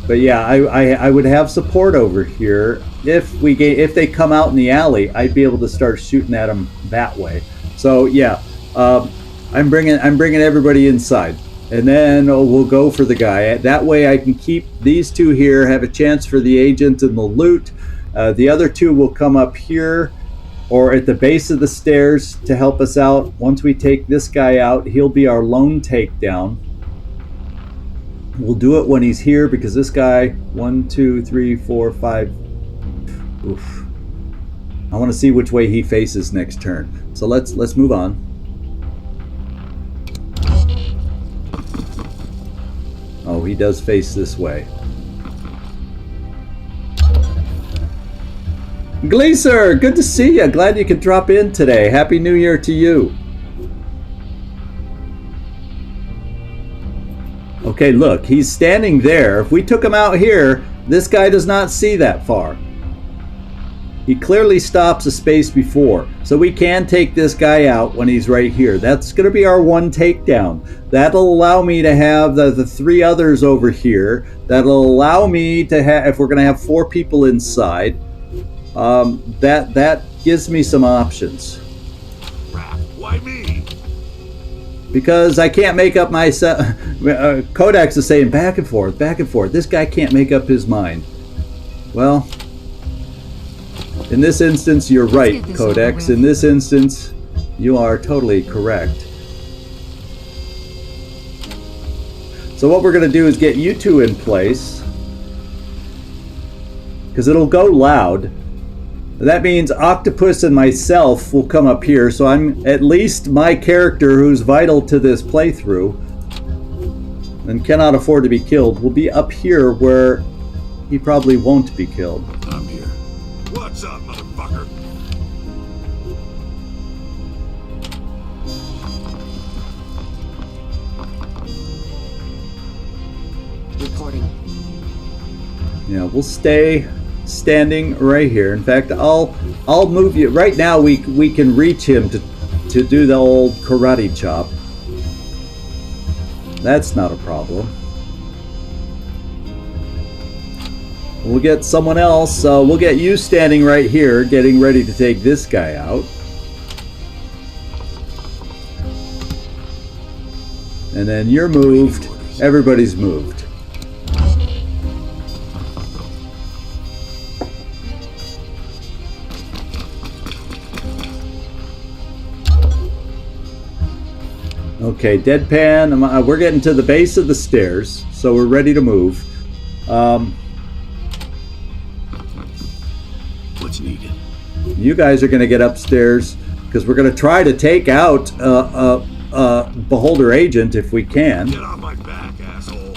But yeah, I would have support over here. If they come out in the alley, I'd be able to start shooting at them that way. So yeah, I'm bringing everybody inside, and then we'll go for the guy. That way I can keep these 2 here, have a chance for the agent and the loot. The other 2 will come up here or at the base of the stairs to help us out. Once we take this guy out, he'll be our lone takedown. We'll do it when he's here because this guy, 1, 2, 3, 4, 5. Oof. I want to see which way he faces next turn. So let's move on. Oh, he does face this way. Gleaser, good to see you. Glad you could drop in today. Happy New Year to you. Okay, look, he's standing there. If we took him out here, this guy does not see that far. He clearly stops a space before. So we can take this guy out when he's right here. That's going to be our 1 takedown. That'll allow me to have the 3 others over here. That'll allow me to have, if we're going to have 4 people inside, that gives me some options. Why me? Because I can't make up my... Codex is saying back and forth, back and forth. This guy can't make up his mind. Well, in this instance, you're right, Codex. In this instance, you are totally correct. So what we're going to do is get you 2 in place. Because it'll go loud. That means Octopus and myself will come up here, so I'm at least my character who's vital to this playthrough and cannot afford to be killed will be up here where he probably won't be killed. I'm here. What's up, motherfucker? Reporting. Yeah, we'll stay standing right here. In fact, I'll move you. Right now we can reach him to do the old karate chop. That's not a problem. We'll get someone else. We'll get you standing right here, getting ready to take this guy out. And then you're moved. Everybody's moved. Okay, deadpan. We're getting to the base of the stairs, so we're ready to move. What's needed? You guys are going to get upstairs because we're going to try to take out Beholder Agent if we can. Get off my back, asshole.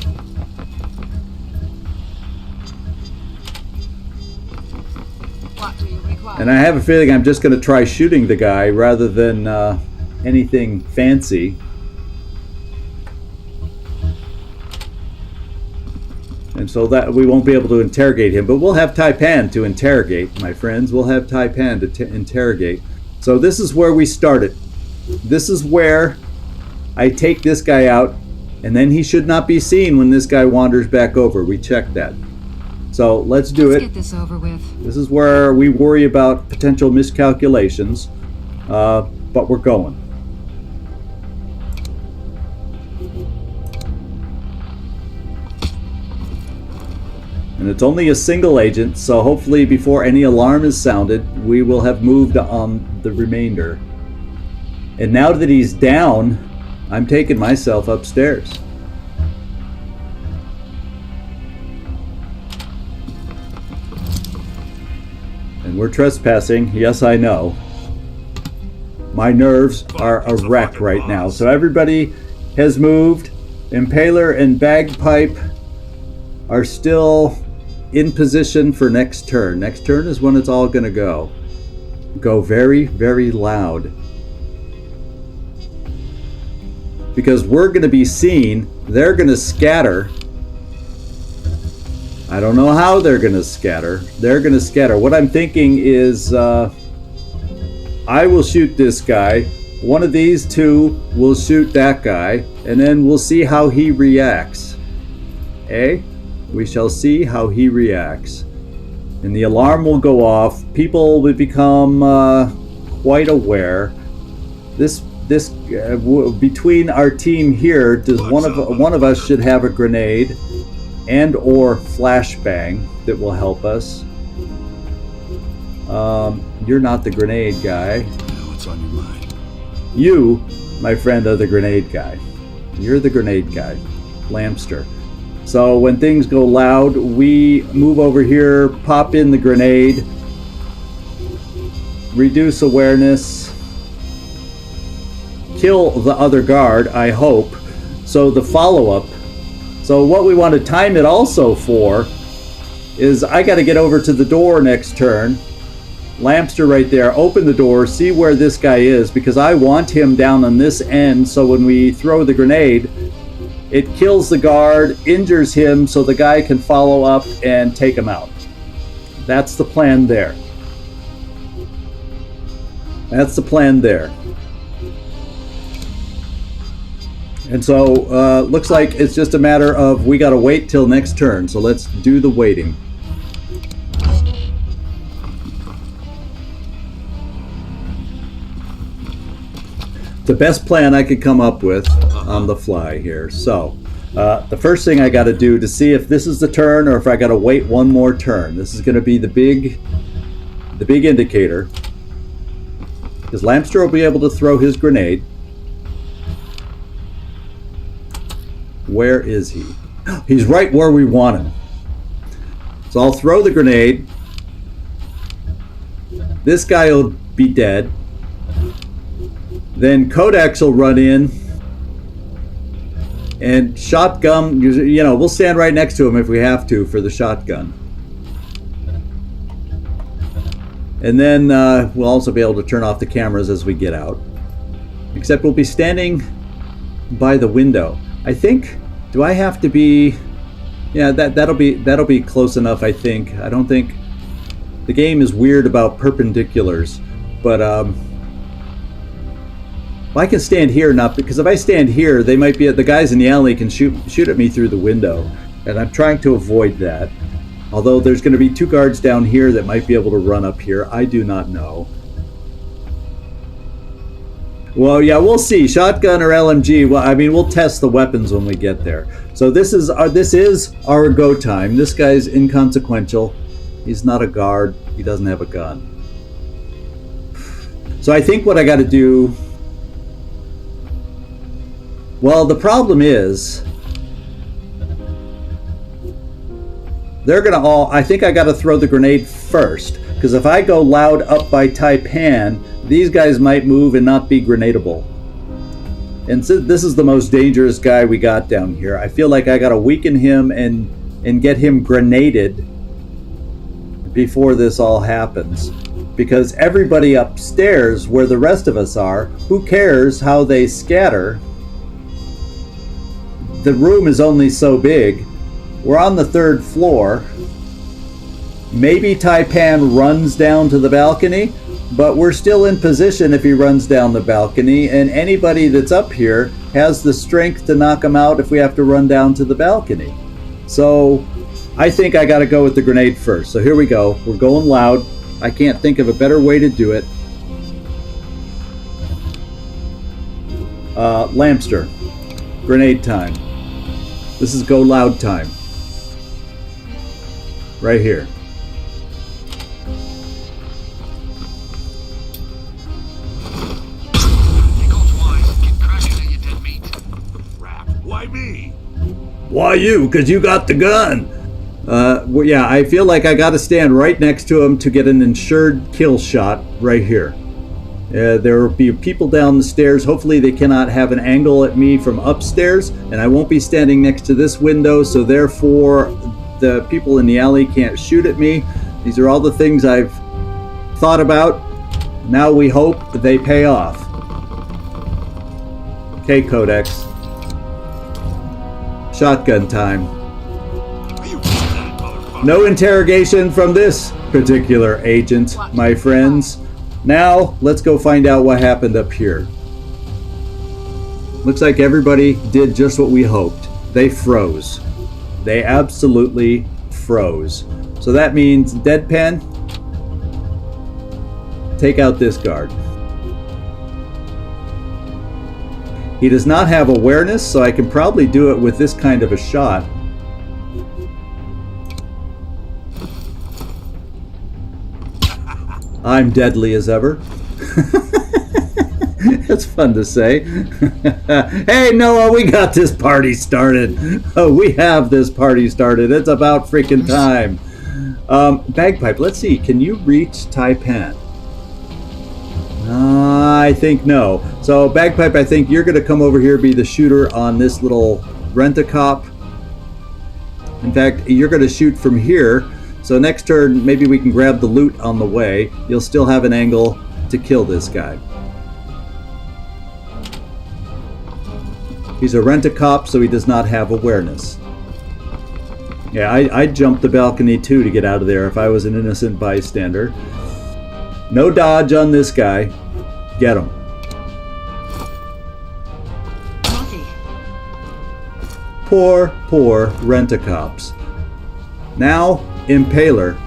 What do you require? And I have a feeling I'm just going to try shooting the guy rather than anything fancy. And so that we won't be able to interrogate him, but we'll have tai-pan to interrogate, my friends. We'll have tai-pan to interrogate. So this is where we started. This is where I take this guy out, and then he should not be seen when this guy wanders back over. We checked that. So let's do Let's it. get this over with. This is where we worry about potential miscalculations, but we're going. And it's only a single agent, so hopefully before any alarm is sounded, we will have moved on the remainder. And now that he's down, I'm taking myself upstairs. And we're trespassing, yes I know. My nerves are a wreck right now. So everybody has moved. Impaler and Bagpipe are still in position for next turn. Next turn is when it's all going to go. Go very, very loud. Because we're going to be seen. They're going to scatter. I don't know how they're going to scatter. They're going to scatter. What I'm thinking is I will shoot this guy. One of these two will shoot that guy. And then we'll see how he reacts. Eh? We shall see how he reacts. And the alarm will go off. People will become quite aware. Between our team here, does one of us should have a grenade and or flashbang that will help us. You're not the grenade guy. What's on your mind? You, my friend, are the grenade guy. You're the grenade guy, Lampster. So when things go loud, we move over here, pop in the grenade, reduce awareness, kill the other guard, I hope. So the follow-up. So what we want to time it also for is I got to get over to the door next turn. Lampster right there, open the door, see where this guy is, because I want him down on this end, so when we throw the grenade, it kills the guard, injures him, so the guy can follow up and take him out. That's the plan there. That's the plan there. And so, looks like it's just a matter of we gotta wait till next turn, so let's do the waiting. The best plan I could come up with on the fly here. So, the first thing I got to do to see if this is the turn or if I got to wait one more turn. This is going to be the big indicator. Because Lampster will be able to throw his grenade. Where is he? He's right where we want him. So I'll throw the grenade. This guy will be dead. Then Codex will run in, and shotgun, you know, we'll stand right next to him if we have to for the shotgun. And then we'll also be able to turn off the cameras as we get out. Except we'll be standing by the window. I think, do I have to be, yeah, that'll be close enough, I think. I don't think, the game is weird about perpendiculars, but I can stand here, not because if I stand here, they might be the guys in the alley can shoot at me through the window, and I'm trying to avoid that. Although there's going to be two guards down here that might be able to run up here, I do not know. Well, yeah, we'll see. Shotgun or LMG. Well, I mean, we'll test the weapons when we get there. So this is our go time. This guy's inconsequential. He's not a guard. He doesn't have a gun. So I think what I got to do Well, the problem is, they're gonna all, I think I gotta throw the grenade first, because if I go loud up by Tai-pan, these guys might move and not be grenadable. And so this is the most dangerous guy we got down here. I feel like I gotta weaken him and get him grenaded before this all happens. Because everybody upstairs, where the rest of us are, who cares how they scatter? The room is only so big. We're on the 3rd floor. Maybe Tai-pan runs down to the balcony, but we're still in position if he runs down the balcony, and anybody that's up here has the strength to knock him out if we have to run down to the balcony. So I think I gotta go with the grenade first. So here we go. We're going loud. I can't think of a better way to do it. Lampster. Grenade time. This is go loud time. Right here. Why me? Why you? Because you got the gun. Well, yeah, I feel like I got to stand right next to him to get an ensured kill shot right here. There will be people down the stairs. Hopefully they cannot have an angle at me from upstairs, and I won't be standing next to this window, so therefore the people in the alley can't shoot at me. These are all the things I've thought about. Now we hope that they pay off. Okay, Codex. Shotgun time. No interrogation from this particular agent, my friends. Now, let's go find out what happened up here. Looks like everybody did just what we hoped. They froze. They absolutely froze. So that means deadpan. Take out this guard. He does not have awareness, so I can probably do it with this kind of a shot. I'm deadly as ever. It's fun to say. Hey, Noah, we got this party started. Oh, we have this party started. It's about freaking time. Bagpipe, let's see. Can you reach Tai-pan? I think no. So, Bagpipe, I think you're going to come over here, be the shooter on this little rent-a-cop. In fact, you're going to shoot from here. So next turn, maybe we can grab the loot on the way. You'll still have an angle to kill this guy. He's a rent-a-cop, so he does not have awareness. Yeah, I'd jump the balcony too to get out of there if I was an innocent bystander. No dodge on this guy. Get him. Poor, poor rent-a-cops. Now, Impaler.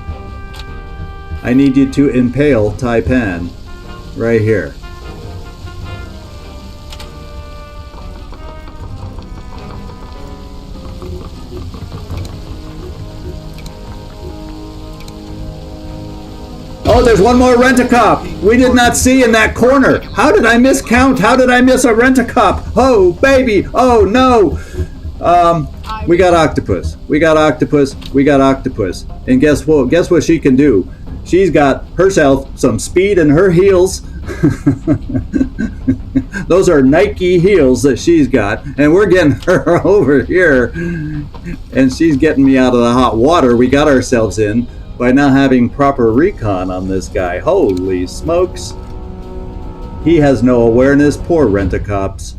I need you to impale Tai-pan right here. Oh, there's one more rent-a-cop. We did not see in that corner. How did I miscount? How did I miss a rent-a-cop? Oh, baby. Oh, no. We got octopus. We got octopus. We got octopus. And guess what? Guess what she can do? She's got herself some speed in her heels. Those are Nike heels that she's got. And we're getting her over here. And she's getting me out of the hot water we got ourselves in by not having proper recon on this guy. Holy smokes. He has no awareness. Poor rent-a-cops.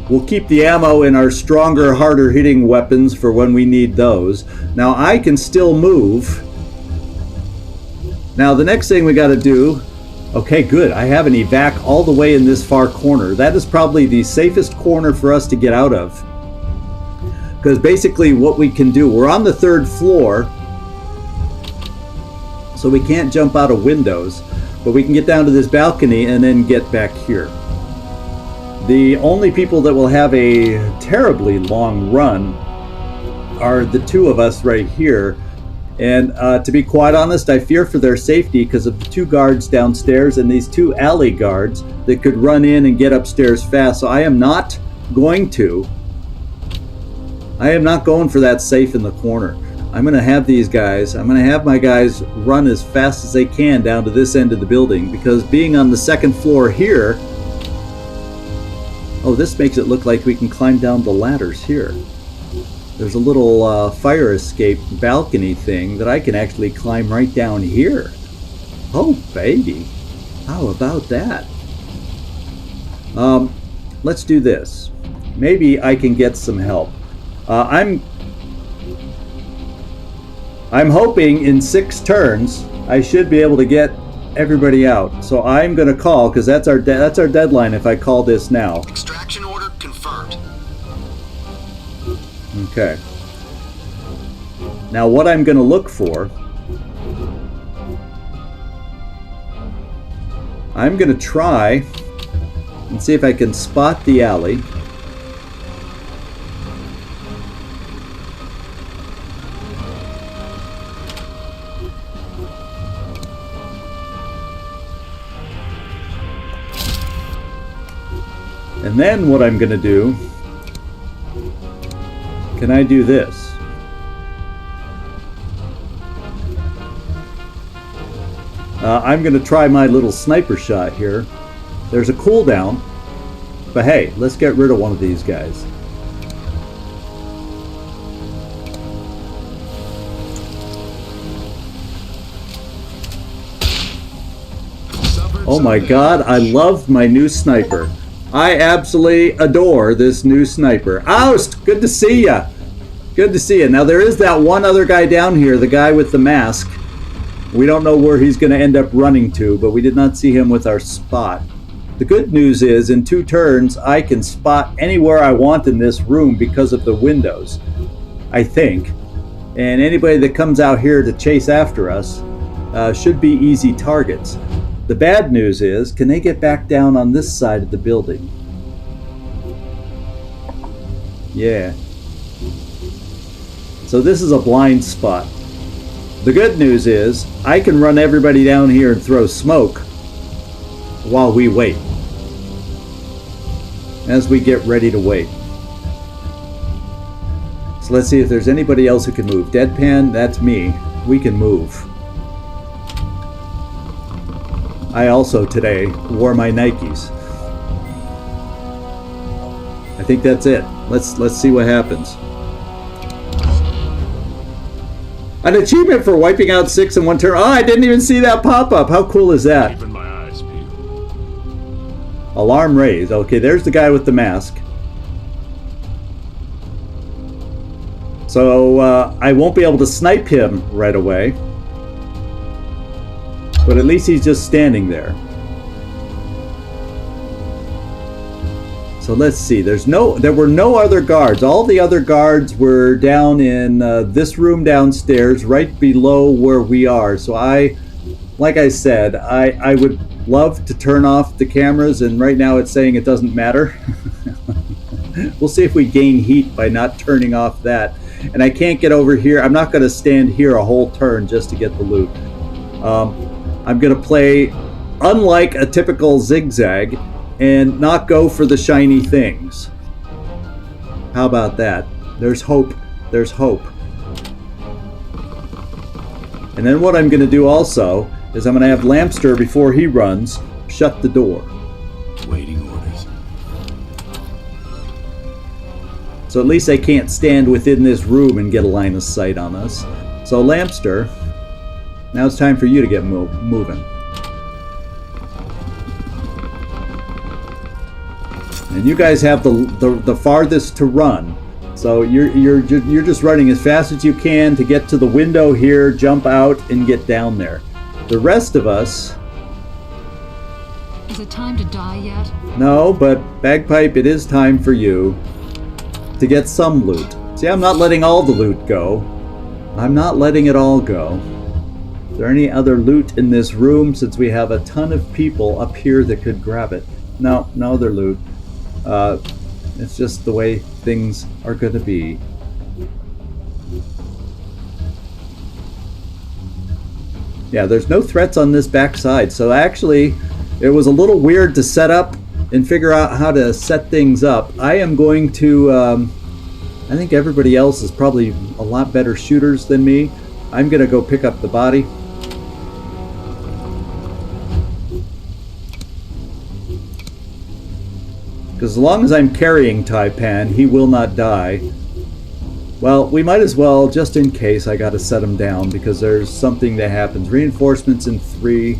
We'll keep the ammo in our stronger, harder hitting weapons for when we need those. Now I can still move. Now the next thing we got to do... Okay, good. I have an evac all the way in this far corner. That is probably the safest corner for us to get out of. Because basically what we can do... We're on the 3rd floor. So we can't jump out of windows. But we can get down to this balcony and then get back here. The only people that will have a terribly long run are the two of us right here. And to be quite honest, I fear for their safety because of the 2 guards downstairs and these 2 alley guards that could run in and get upstairs fast. So I am not going for that safe in the corner. I'm going to have these guys, I'm going to have my guys run as fast as they can down to this end of the building, because being on the 2nd floor here, oh, this makes it look like we can climb down the ladders here. There's a little fire escape balcony thing that I can actually climb right down here. Oh, baby. How about that? Let's do this. Maybe I can get some help. I'm hoping in 6 turns I should be able to get everybody out. So I'm going to call, because that's our deadline if I call this now. Extraction order confirmed. Okay. Now what I'm going to look for, I'm going to try and see if I can spot the alley. And then what I'm going to do, can I do this? I'm going to try my little sniper shot here. There's a cooldown, but hey, let's get rid of one of these guys. Oh my god, I love my new sniper. I absolutely adore this new sniper. Oust! Good to see ya. Good to see ya. Now there is that one other guy down here, the guy with the mask. We don't know where he's going to end up running to, but we did not see him with our spot. The good news is, in 2 turns, I can spot anywhere I want in this room because of the windows, I think. And anybody that comes out here to chase after us should be easy targets. The bad news is, can they get back down on this side of the building? Yeah. So this is a blind spot. The good news is, I can run everybody down here and throw smoke while we wait. As we get ready to wait. So let's see if there's anybody else who can move. Deadpan, that's me. We can move. I also today wore my Nikes. I think that's it. Let's see what happens. An achievement for wiping out 6 in 1 turn. Oh, I didn't even see that pop up. How cool is that? Keeping my eyes peeled. Alarm raised. Okay, there's the guy with the mask. So I won't be able to snipe him right away. But at least he's just standing there. So let's see. There were no other guards. All the other guards were down in this room downstairs, right below where we are. So like I said, I would love to turn off the cameras, and right now it's saying it doesn't matter. We'll see if we gain heat by not turning off that. And I can't get over here. I'm not going to stand here a whole turn just to get the loot. I'm going to play unlike a typical zigzag and not go for the shiny things. How about that? There's hope. There's hope. And then what I'm going to do also is I'm going to have Lampster, before he runs, shut the door. Waiting orders. So at least they can't stand within this room and get a line of sight on us. So Lampster, now it's time for you to get moving. And you guys have the farthest to run, so you're just running as fast as you can to get to the window here, jump out, and get down there. The rest of us. Is it time to die yet? No, but Bagpipe, it is time for you to get some loot. See, I'm not letting all the loot go. I'm not letting it all go. Is there any other loot in this room, since we have a ton of people up here that could grab it? No other loot. It's just the way things are going to be. Yeah, there's no threats on this back side. So actually, it was a little weird to set up and figure out how to set things up. I am going to, I think everybody else is probably a lot better shooters than me. I'm going to go pick up the body. Because as long as I'm carrying Tai-pan, he will not die. Well, we might as well, just in case, I gotta set him down because there's something that happens. Reinforcements in 3.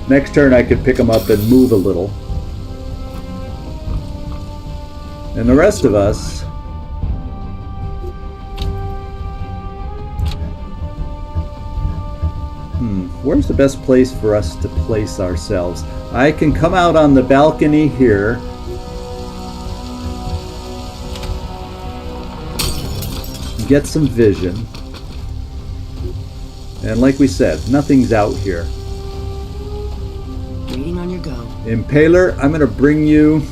Next turn I could pick him up and move a little. And the rest of us... where's the best place for us to place ourselves? I can come out on the balcony here. Get some vision. And like we said, nothing's out here. Waiting on your go. Impaler, I'm going to bring you...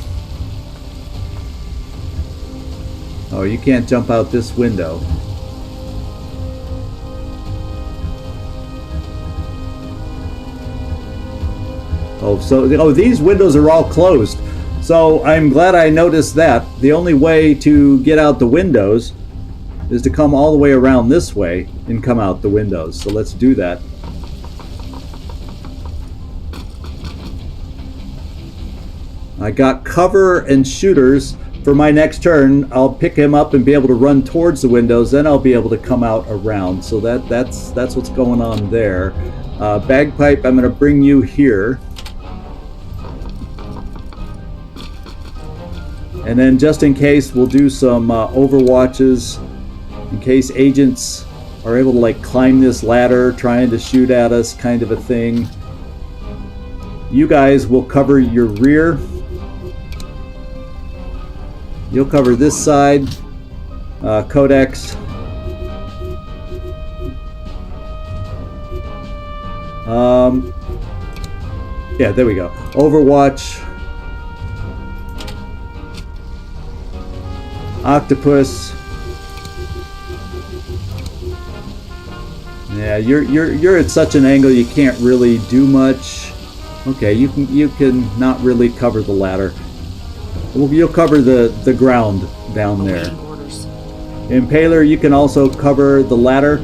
Oh, you can't jump out this window. Oh, these windows are all closed. So I'm glad I noticed that. The only way to get out the windows is to come all the way around this way and come out the windows. So let's do that. I got cover and shooters for my next turn. I'll pick him up and be able to run towards the windows. Then I'll be able to come out around. So that's what's going on there. Bagpipe, I'm going to bring you here. And then just in case, we'll do some overwatches. In case agents are able to like climb this ladder trying to shoot at us, kind of a thing. You guys will cover your rear. You'll cover this side. Codex. Yeah, there we go. Overwatch. Octopus. Yeah, you're at such an angle you can't really do much. Okay, you can not really cover the ladder. You'll cover the ground down there. Impaler, you can also cover the ladder.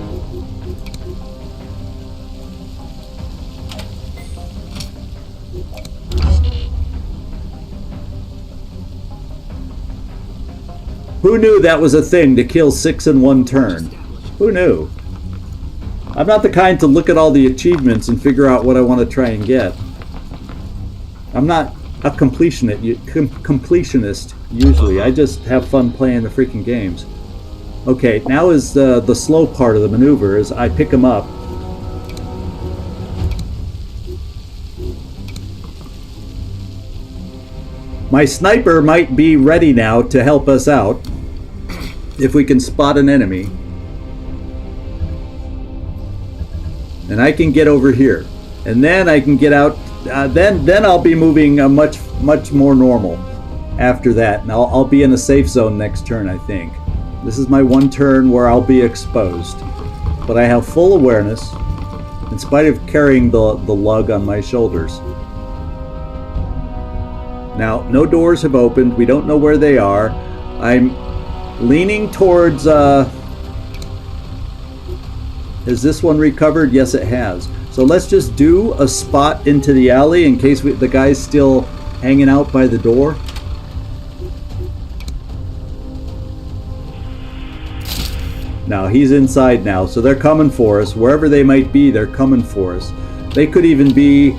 Who knew that was a thing to kill 6 in one turn? Who knew? I'm not the kind to look at all the achievements and figure out what I want to try and get. I'm not a completionist usually. I just have fun playing the freaking games. Okay, now is the slow part of the maneuver is I pick them up. My sniper might be ready now to help us out if we can spot an enemy. And I can get over here. And then I can get out. Then I'll be moving much more normal after that. And I'll be in a safe zone next turn, I think. This is my one turn where I'll be exposed. But I have full awareness in spite of carrying the lug on my shoulders. Now, no doors have opened. We don't know where they are. I'm leaning towards... has this one recovered? Yes, it has. So let's just do a spot into the alley in case the guy's still hanging out by the door. Now, he's inside now, so they're coming for us. Wherever they might be, they're coming for us. They could even be...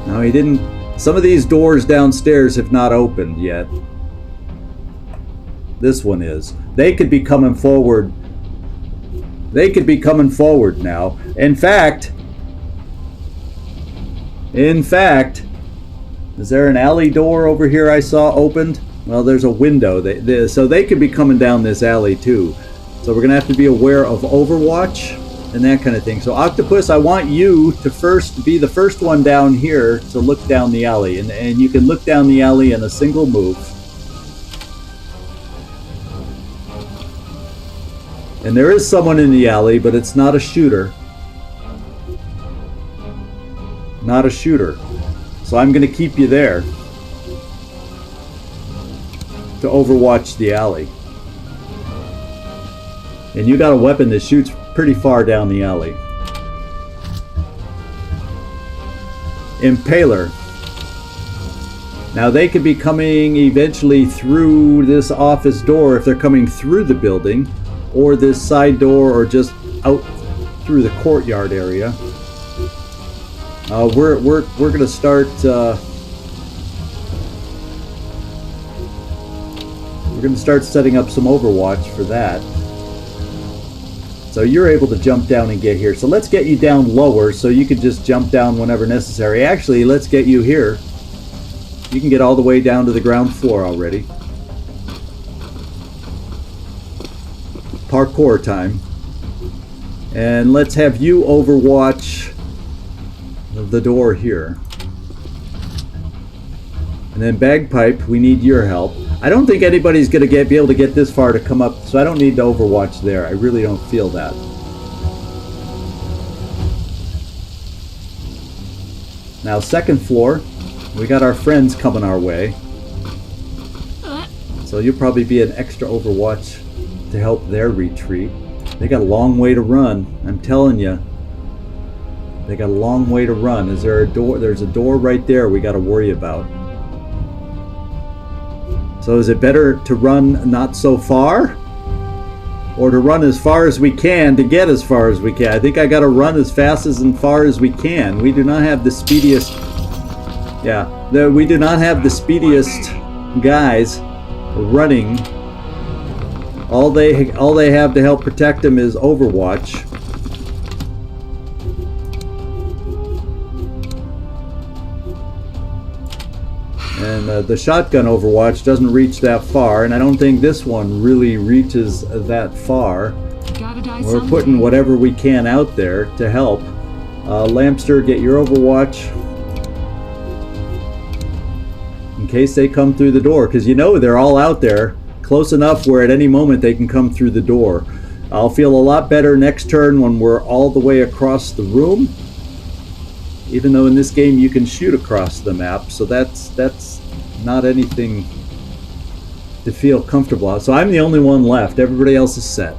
No, he didn't... Some of these doors downstairs have not opened yet. This one is. They could be coming forward. They could be coming forward now. In fact, is there an alley door over here I saw opened? Well, there's a window. So they could be coming down this alley too. So we're going to have to be aware of Overwatch and that kind of thing. So Octopus, I want you to be the first one down here to look down the alley. And you can look down the alley in a single move. And there is someone in the alley, but it's not a shooter. Not a shooter. So I'm going to keep you there to overwatch the alley. And you got a weapon that shoots pretty far down the alley. Impaler. Now they could be coming eventually through this office door if they're coming through the building, or this side door, or just out through the courtyard area. We're gonna start. We're gonna start setting up some Overwatch for that. So you're able to jump down and get here. So let's get you down lower so you can just jump down whenever necessary. Actually, let's get you here. You can get all the way down to the ground floor already. Parkour time. And let's have you overwatch the door here. And then Bagpipe, we need your help. I don't think anybody's going to be able to get this far to come up, so I don't need to overwatch there. I really don't feel that. Now, second floor, we got our friends coming our way. So you'll probably be an extra overwatch to help their retreat. They got a long way to run, I'm telling you. They got a long way to run. Is there a door? There's a door right there we got to worry about. So is it better to run not so far? Or to run as far as we can to get as far as we can? I think I got to run as fast and far as we can. We do not have the speediest... Yeah, we do not have the speediest guys running. All they have to help protect them is Overwatch. And the shotgun Overwatch doesn't reach that far, and I don't think this one really reaches that far. We're putting whatever we can out there to help. Lampster, get your Overwatch in case they come through the door, because you know they're all out there close enough where at any moment they can come through the door. I'll feel a lot better next turn when we're all the way across the room, even though in this game you can shoot across the map, so that's not anything to feel comfortable about. So I'm the only one left. Everybody else is set.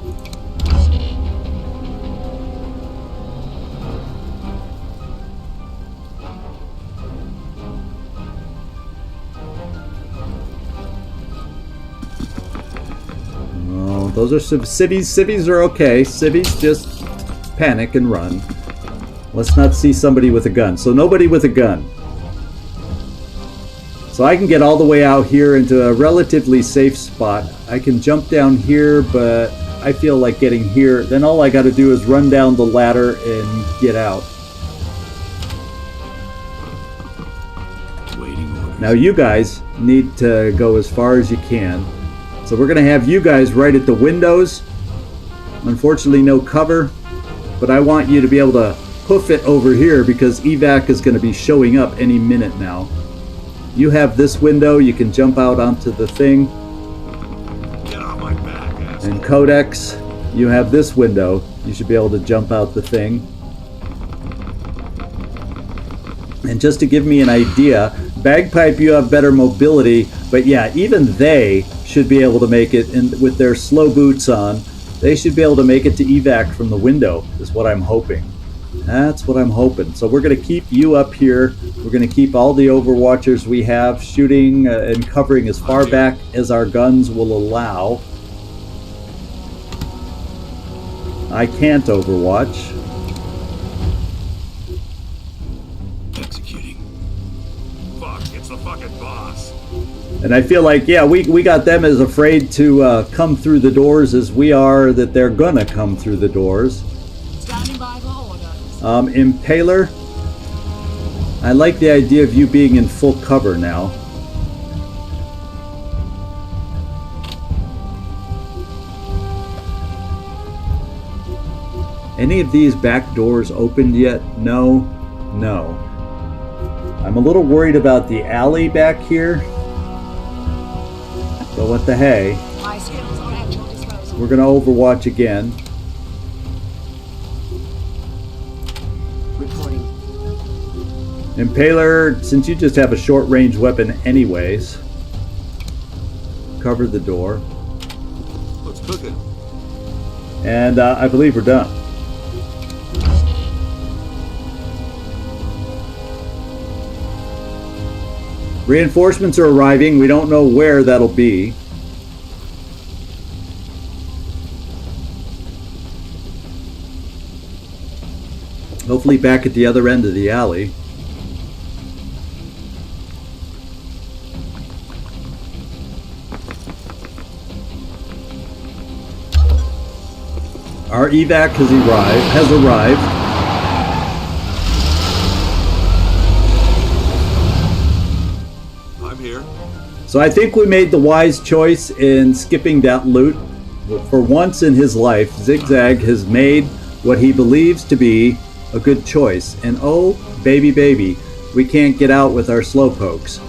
Oh, those are some civvies. Civvies are okay. Civvies just panic and run. Let's not see somebody with a gun. So nobody with a gun. So I can get all the way out here into a relatively safe spot. I can jump down here, but I feel like getting here. Then all I got to do is run down the ladder and get out. Waiting orders. Now you guys need to go as far as you can. So we're going to have you guys right at the windows. Unfortunately, no cover. But I want you to be able to hoof it over here because evac is going to be showing up any minute now. You have this window, you can jump out onto the thing. Get off my back, asshole. And Codex, you have this window. You should be able to jump out the thing. And just to give me an idea, Bagpipe, you have better mobility, but yeah, even they should be able to make it with their slow boots on. They should be able to make it to evac from the window, is what I'm hoping. That's what I'm hoping. So we're going to keep you up here. We're going to keep all the Overwatchers we have shooting and covering as far back as our guns will allow. I can't Overwatch. Executing. Fuck, it's the fucking boss. And I feel like, yeah, we got them as afraid to come through the doors as we are that they're going to come through the doors. Standing by for orders. Impaler, I like the idea of you being in full cover now. Any of these back doors opened yet? No. No. I'm a little worried about the alley back here. But what the hey? My skills are at your disposal. We're going to overwatch again. Reporting. Impaler, since you just have a short-range weapon anyways, cover the door. Let's cook it. And I believe we're done. Reinforcements are arriving. We don't know where that'll be. Hopefully back at the other end of the alley. Our evac has arrived. I'm here. So I think we made the wise choice in skipping that loot. For once in his life, Zigzag has made what he believes to be a good choice. And oh, baby, we can't get out with our slowpokes.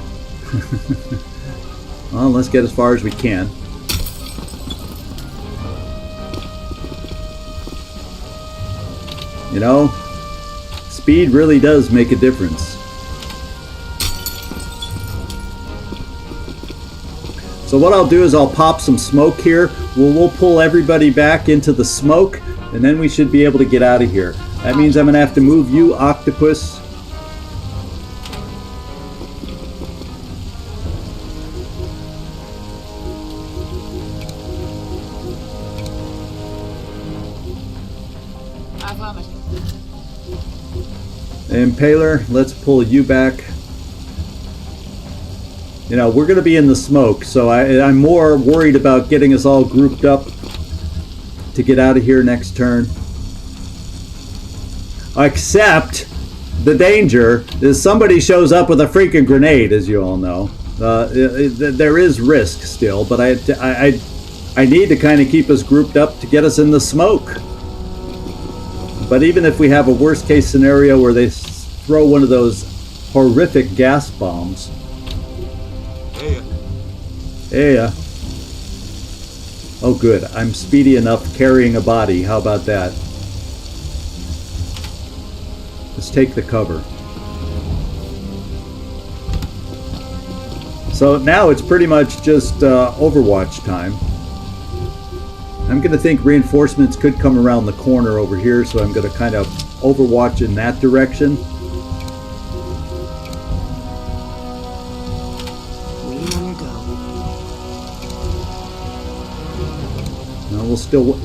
Well, let's get as far as we can. You know, speed really does make a difference. So what I'll do is I'll pop some smoke here. We'll pull everybody back into the smoke, and then we should be able to get out of here. That means I'm going to have to move you, Octopus. Impaler, let's pull you back. You know, we're going to be in the smoke, so I'm more worried about getting us all grouped up to get out of here next turn. Except the danger is somebody shows up with a freaking grenade, as you all know. There is risk still, but I need to kind of keep us grouped up to get us in the smoke. But even if we have a worst case scenario where they throw one of those horrific gas bombs. Hey. Oh good, I'm speedy enough carrying a body. How about that? Let's take the cover. So now it's pretty much just Overwatch time. I'm going to think reinforcements could come around the corner over here, so I'm going to kind of overwatch in that direction. Waiting on your go. Now we'll still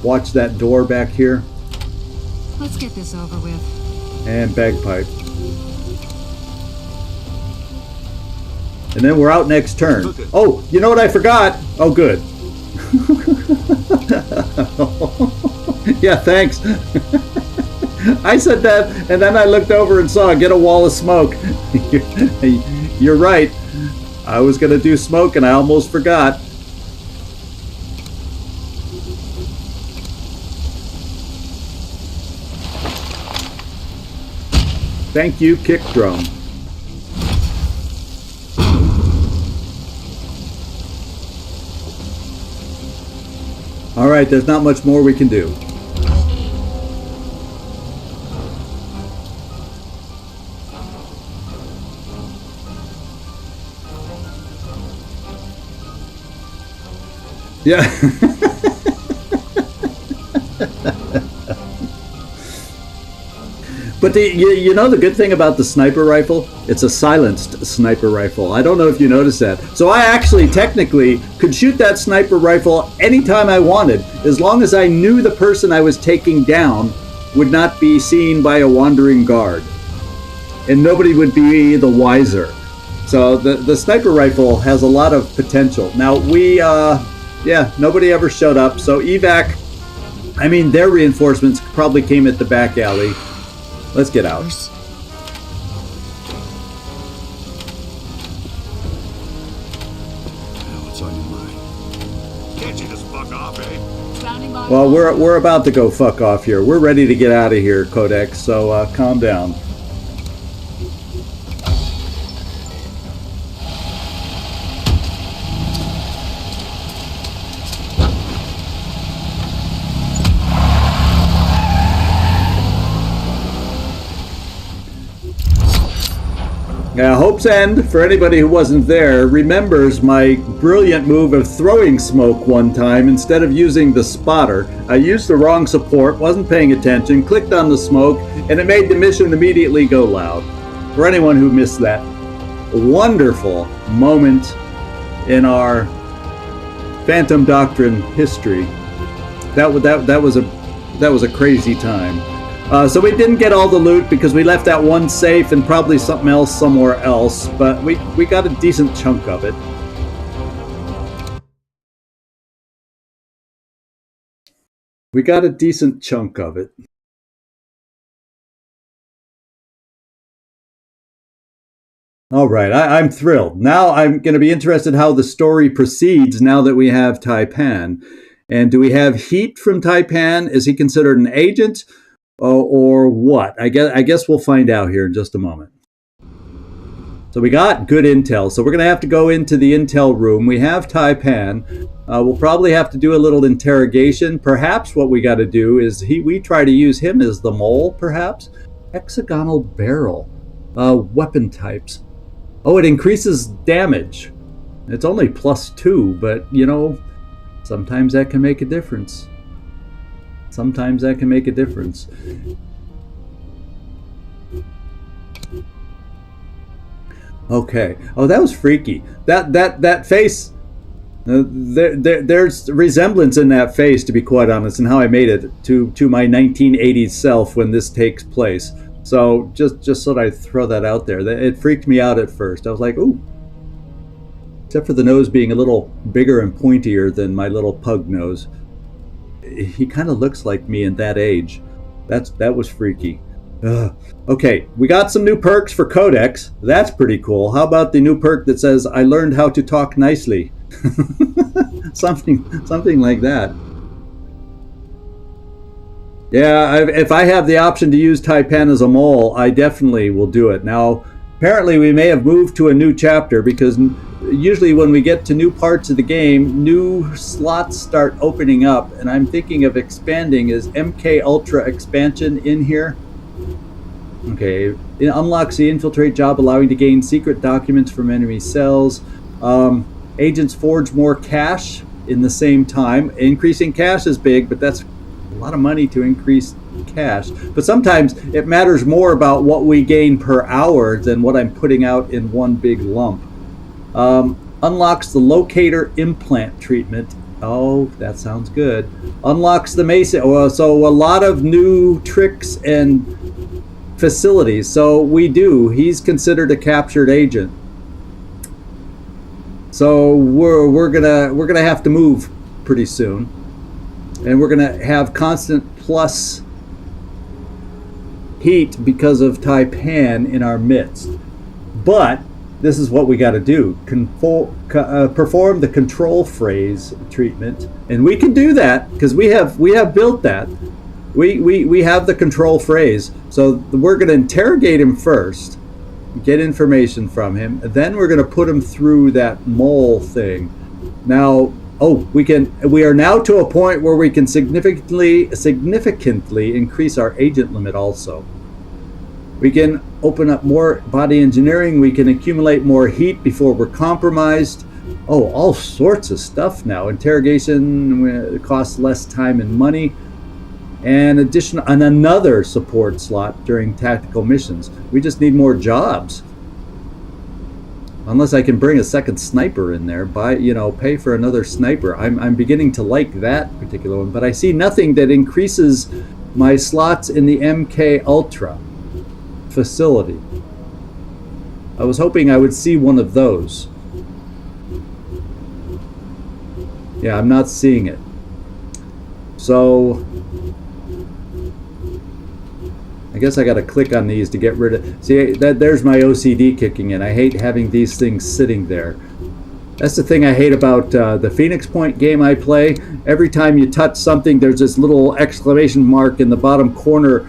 watch that door back here. Let's get this over with. And bagpipe. And then we're out next turn. Oh, you know what I forgot? Oh, good. Yeah, thanks. I said that, and then I looked over and saw get a wall of smoke. You're right. I was going to do smoke, and I almost forgot. Thank you, kick drum. All right, there's not much more we can do. Yeah. But you know the good thing about the sniper rifle? It's a silenced sniper rifle. I don't know if you noticed that. So I actually technically could shoot that sniper rifle anytime I wanted, as long as I knew the person I was taking down would not be seen by a wandering guard. And nobody would be the wiser. So the sniper rifle has a lot of potential. Now nobody ever showed up. So evac, I mean their reinforcements probably came at the back alley. Let's get out. What's on your mind? Can't you just fuck off, eh? Standing by. Well, we're about to go fuck off here. We're ready to get out of here, Codex, so calm down. Hope's End, for anybody who wasn't there, remembers my brilliant move of throwing smoke one time instead of using the spotter. I used the wrong support, wasn't paying attention, clicked on the smoke, and it made the mission immediately go loud. For anyone who missed that wonderful moment in our Phantom Doctrine history, that was a crazy time. So we didn't get all the loot because we left that one safe and probably something else somewhere else, but we got a decent chunk of it. We got a decent chunk of it. All right, I'm thrilled. Now I'm going to be interested how the story proceeds now that we have Tai-pan. And do we have heat from Tai-pan? Is he considered an agent? Or what? I guess we'll find out here in just a moment. So we got good intel. So we're going to have to go into the intel room. We have Tai-pan. We'll probably have to do a little interrogation. Perhaps what we got to do is we try to use him as the mole, perhaps. Hexagonal barrel. Weapon types. Oh, it increases damage. It's only +2, but, you know, sometimes that can make a difference. Sometimes that can make a difference. Okay. Oh, that was freaky. That face. There's resemblance in that face, to be quite honest, and how I made it to my 1980s self when this takes place. So just thought I'd throw that out there. It freaked me out at first. I was like, ooh. Except for the nose being a little bigger and pointier than my little pug nose. He kind of looks like me in that age. That was freaky. Okay, we got some new perks for Codex. That's pretty cool. How about the new perk that says, I learned how to talk nicely? something like that. Yeah, if I have the option to use Tai-pan as a mole, I definitely will do it. Now, apparently we may have moved to a new chapter because usually when we get to new parts of the game, new slots start opening up, and I'm thinking of expanding. Is MK Ultra expansion in here? Okay, it unlocks the infiltrate job, allowing to gain secret documents from enemy cells. Agents forge more cash in the same time. Increasing cash is big, but that's a lot of money to increase cash. But sometimes it matters more about what we gain per hour than what I'm putting out in one big lump. Unlocks the locator implant treatment. Oh, that sounds good. Unlocks the Mason. So a lot of new tricks and facilities. So he's considered a captured agent. So we're gonna have to move pretty soon, and we're gonna have constant plus heat because of Tai-pan in our midst. But this is what we got to do: perform the control phrase treatment, and we can do that because we have built that. We have the control phrase, so we're going to interrogate him first, get information from him, then we're going to put him through that mole thing. Now, we are now to a point where we can significantly increase our agent limit also. We can open up more body engineering. We can accumulate more heat before we're compromised. Oh, all sorts of stuff now. Interrogation costs less time and money. And another support slot during tactical missions. We just need more jobs. Unless I can bring a second sniper in there, pay for another sniper. I'm beginning to like that particular one, but I see nothing that increases my slots in the MK Ultra facility. I was hoping I would see one of those. Yeah, I'm not seeing it. So I guess I got to click on these to get rid of. See, there's my OCD kicking in. I hate having these things sitting there. That's the thing I hate about the Phoenix Point game I play. Every time you touch something, there's this little exclamation mark in the bottom corner.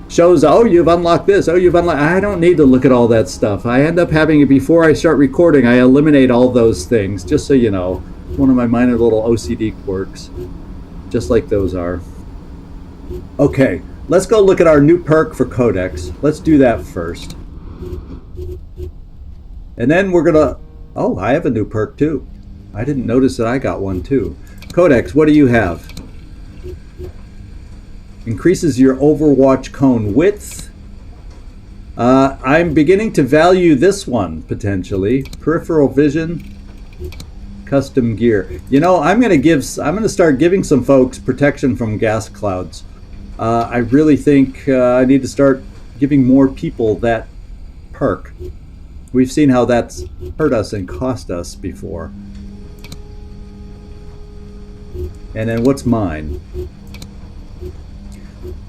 Shows, oh, you've unlocked this. Oh, you've unlocked. I don't need to look at all that stuff. I end up having it before I start recording. I eliminate all those things, just so you know. One of my minor little OCD quirks, just like those are. Okay, let's go look at our new perk for Codex. Let's do that first. And then we're gonna... Oh, I have a new perk too. I didn't notice that I got one too. Codex, what do you have? Increases your Overwatch cone width. I'm beginning to value this one, potentially. Peripheral vision. Custom gear. You know, I'm gonna start giving some folks protection from gas clouds. I really think I need to start giving more people that perk. We've seen how that's hurt us and cost us before. And then what's mine?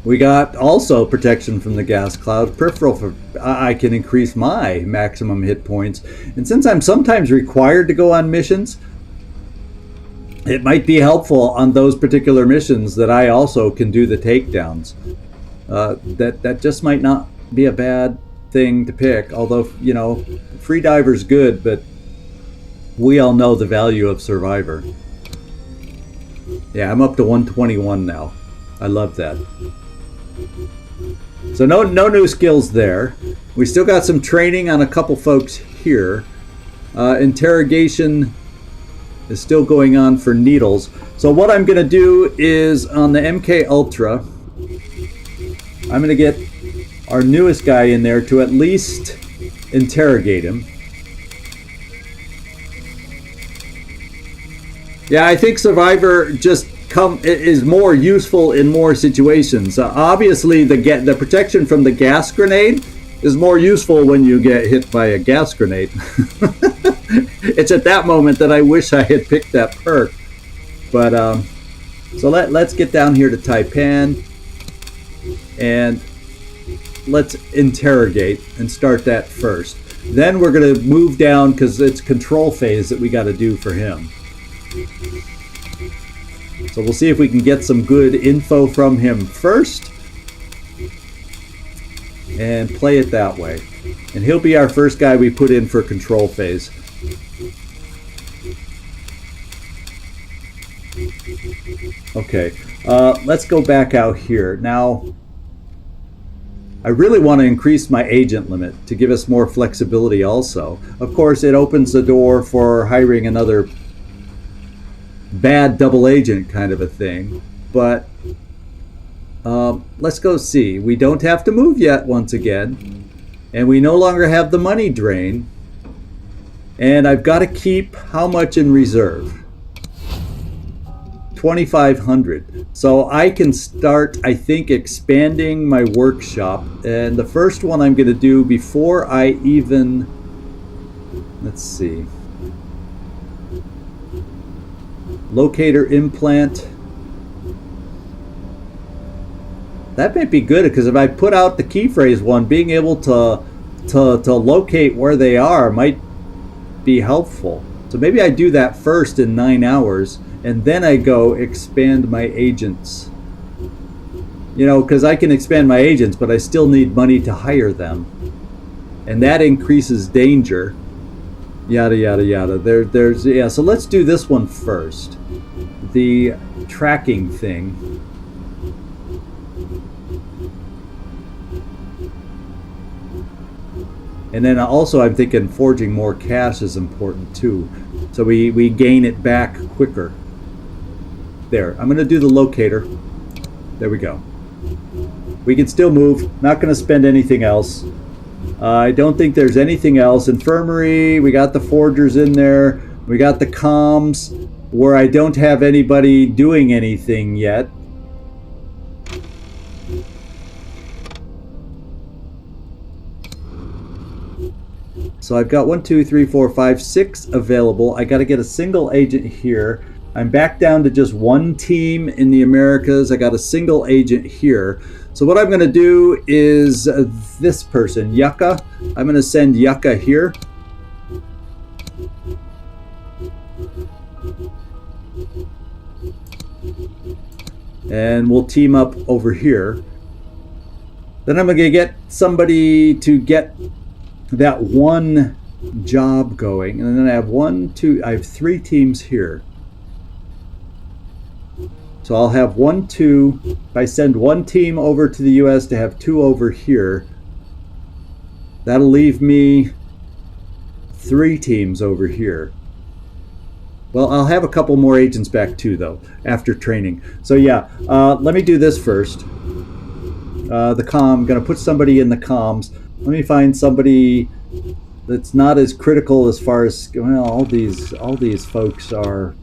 We got also protection from the gas cloud. Peripheral, for I can increase my maximum hit points. And since I'm sometimes required to go on missions, it might be helpful on those particular missions that I also can do the takedowns. That just might not be a bad thing to pick. Although, you know, free diver's good, but we all know the value of survivor. Yeah, I'm up to 121 now. I love that. So no new skills there. We still got some training on a couple folks here. Interrogation is still going on for needles. So what I'm going to do is on the MK Ultra, I'm going to get our newest guy in there to at least interrogate him. Yeah, I think Survivor just is more useful in more situations. Obviously, the protection from the gas grenade is more useful when you get hit by a gas grenade. It's at that moment that I wish I had picked that perk. But so let's get down here to tai-pan and let's interrogate and start that first. Then we're going to move down because it's control phase that we got to do for him. So we'll see if we can get some good info from him first and play it that way. And he'll be our first guy we put in for control phase. Okay, let's go back out here. Now, I really want to increase my agent limit to give us more flexibility also. Of course, it opens the door for hiring another bad double agent kind of a thing. But let's go see. We don't have to move yet once again. And we no longer have the money drain. And I've got to keep how much in reserve? 2,500. So I can start, I think, expanding my workshop. And the first one I'm going to do before I even, let's see, locator implant. That might be good because if I put out the key phrase one, being able to locate where they are might be helpful. So maybe I do that first in 9 hours, and then I go expand my agents. You know, because I can expand my agents, but I still need money to hire them, and that increases danger. Yada yada yada. There's yeah. So let's do this one first. The tracking thing. And then also I'm thinking forging more cash is important too. So we gain it back quicker. There, I'm going to do the locator. There we go. We can still move. Not going to spend anything else. I don't think there's anything else. Infirmary, we got the forgers in there. We got the comms where I don't have anybody doing anything yet. So I've got 1, 2, 3, 4, 5, 6 available. I got to get a single agent here. I'm back down to just one team in the Americas. I got a single agent here. So what I'm going to do is this person, Yucca. I'm going to send Yucca here. And we'll team up over here. Then I'm going to get somebody to get that one job going, and then I have 1, 2, I have 3 teams here. So I'll have 1, 2. If I send 1 team over to the US to have 2 over here, that'll leave me 3 teams over here. Well, I'll have a couple more agents back too, though, after training. So yeah, let me do this first. The comm, I'm going to put somebody in the comms. Let me find somebody that's not as critical as far as, well, all these folks are.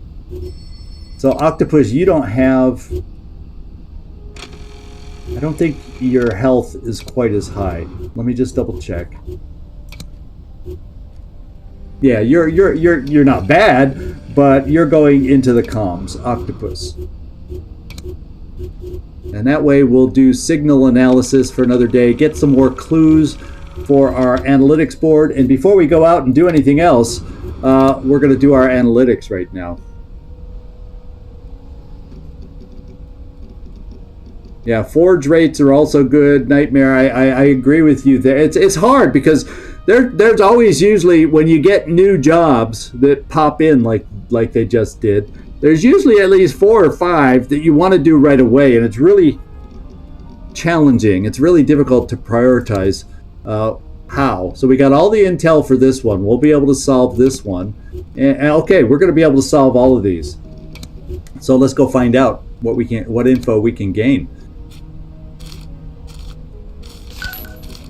So Octopus, you don't have, I don't think your health is quite as high. Let me just double check. Yeah, you're not bad, but you're going into the comms, Octopus. And that way we'll do signal analysis for another day, get some more clues for our analytics board, and before we go out and do anything else, we're going to do our analytics right now. Yeah, forge rates are also good. Nightmare, I agree with you there. It's hard because there's always usually, when you get new jobs that pop in like they just did, there's usually at least 4 or 5 that you want to do right away, and it's really challenging. It's really difficult to prioritize how. So we got all the intel for this one. We'll be able to solve this one. And okay, we're going to be able to solve all of these. So let's go find out what info we can gain.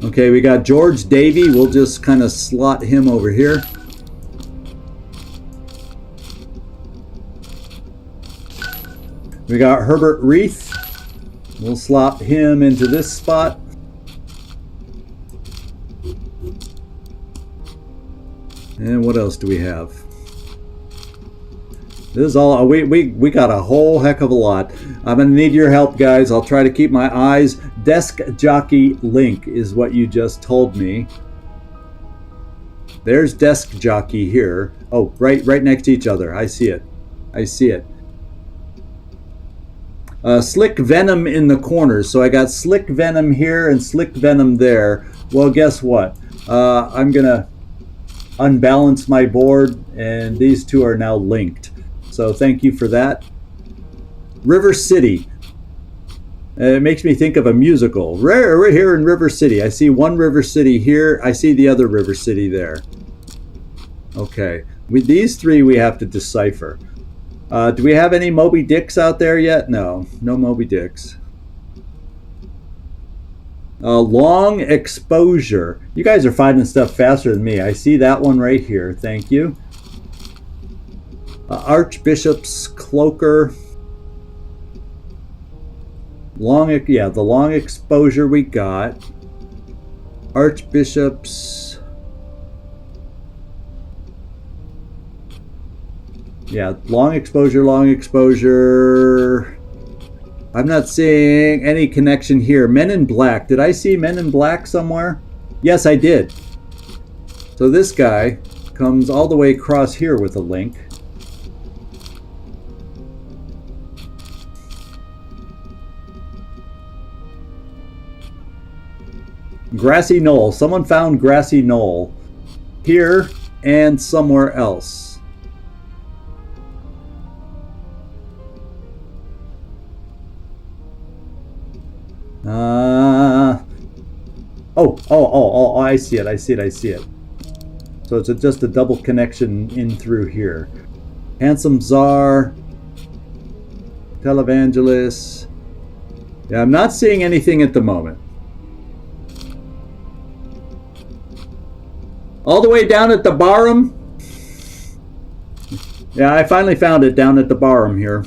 Okay, we got George Davey. We'll just kind of slot him over here. We got Herbert Reith. We'll slot him into this spot. And what else do we have? This is all, we got a whole heck of a lot. I'm going to need your help, guys. I'll try to keep my eyes. Desk Jockey Link is what you just told me. There's Desk Jockey here. Oh, right next to each other. I see it. I see it. Slick Venom in the corners. So I got Slick Venom here and Slick Venom there. Well, guess what? I'm going to unbalance my board, and these two are now linked. So thank you for that. River City. It makes me think of a musical. We're here in River City. I see one River City here. I see the other River City there. Okay. With these 3, we have to decipher. Do we have any Moby Dicks out there yet? No. No Moby Dicks. Long exposure. You guys are finding stuff faster than me. I see that one right here. Thank you. Archbishop's Cloaker. The long exposure we got. Archbishop's. Yeah, long exposure. I'm not seeing any connection here. Men in Black. Did I see Men in Black somewhere? Yes, I did. So this guy comes all the way across here with a link. Grassy Knoll. Someone found Grassy Knoll here and somewhere else. Oh, I see it. So it's just a double connection in through here. Handsome Czar, Televangelist. Yeah, I'm not seeing anything at the moment. All the way down at the bottom. Yeah, I finally found it down at the bottom here.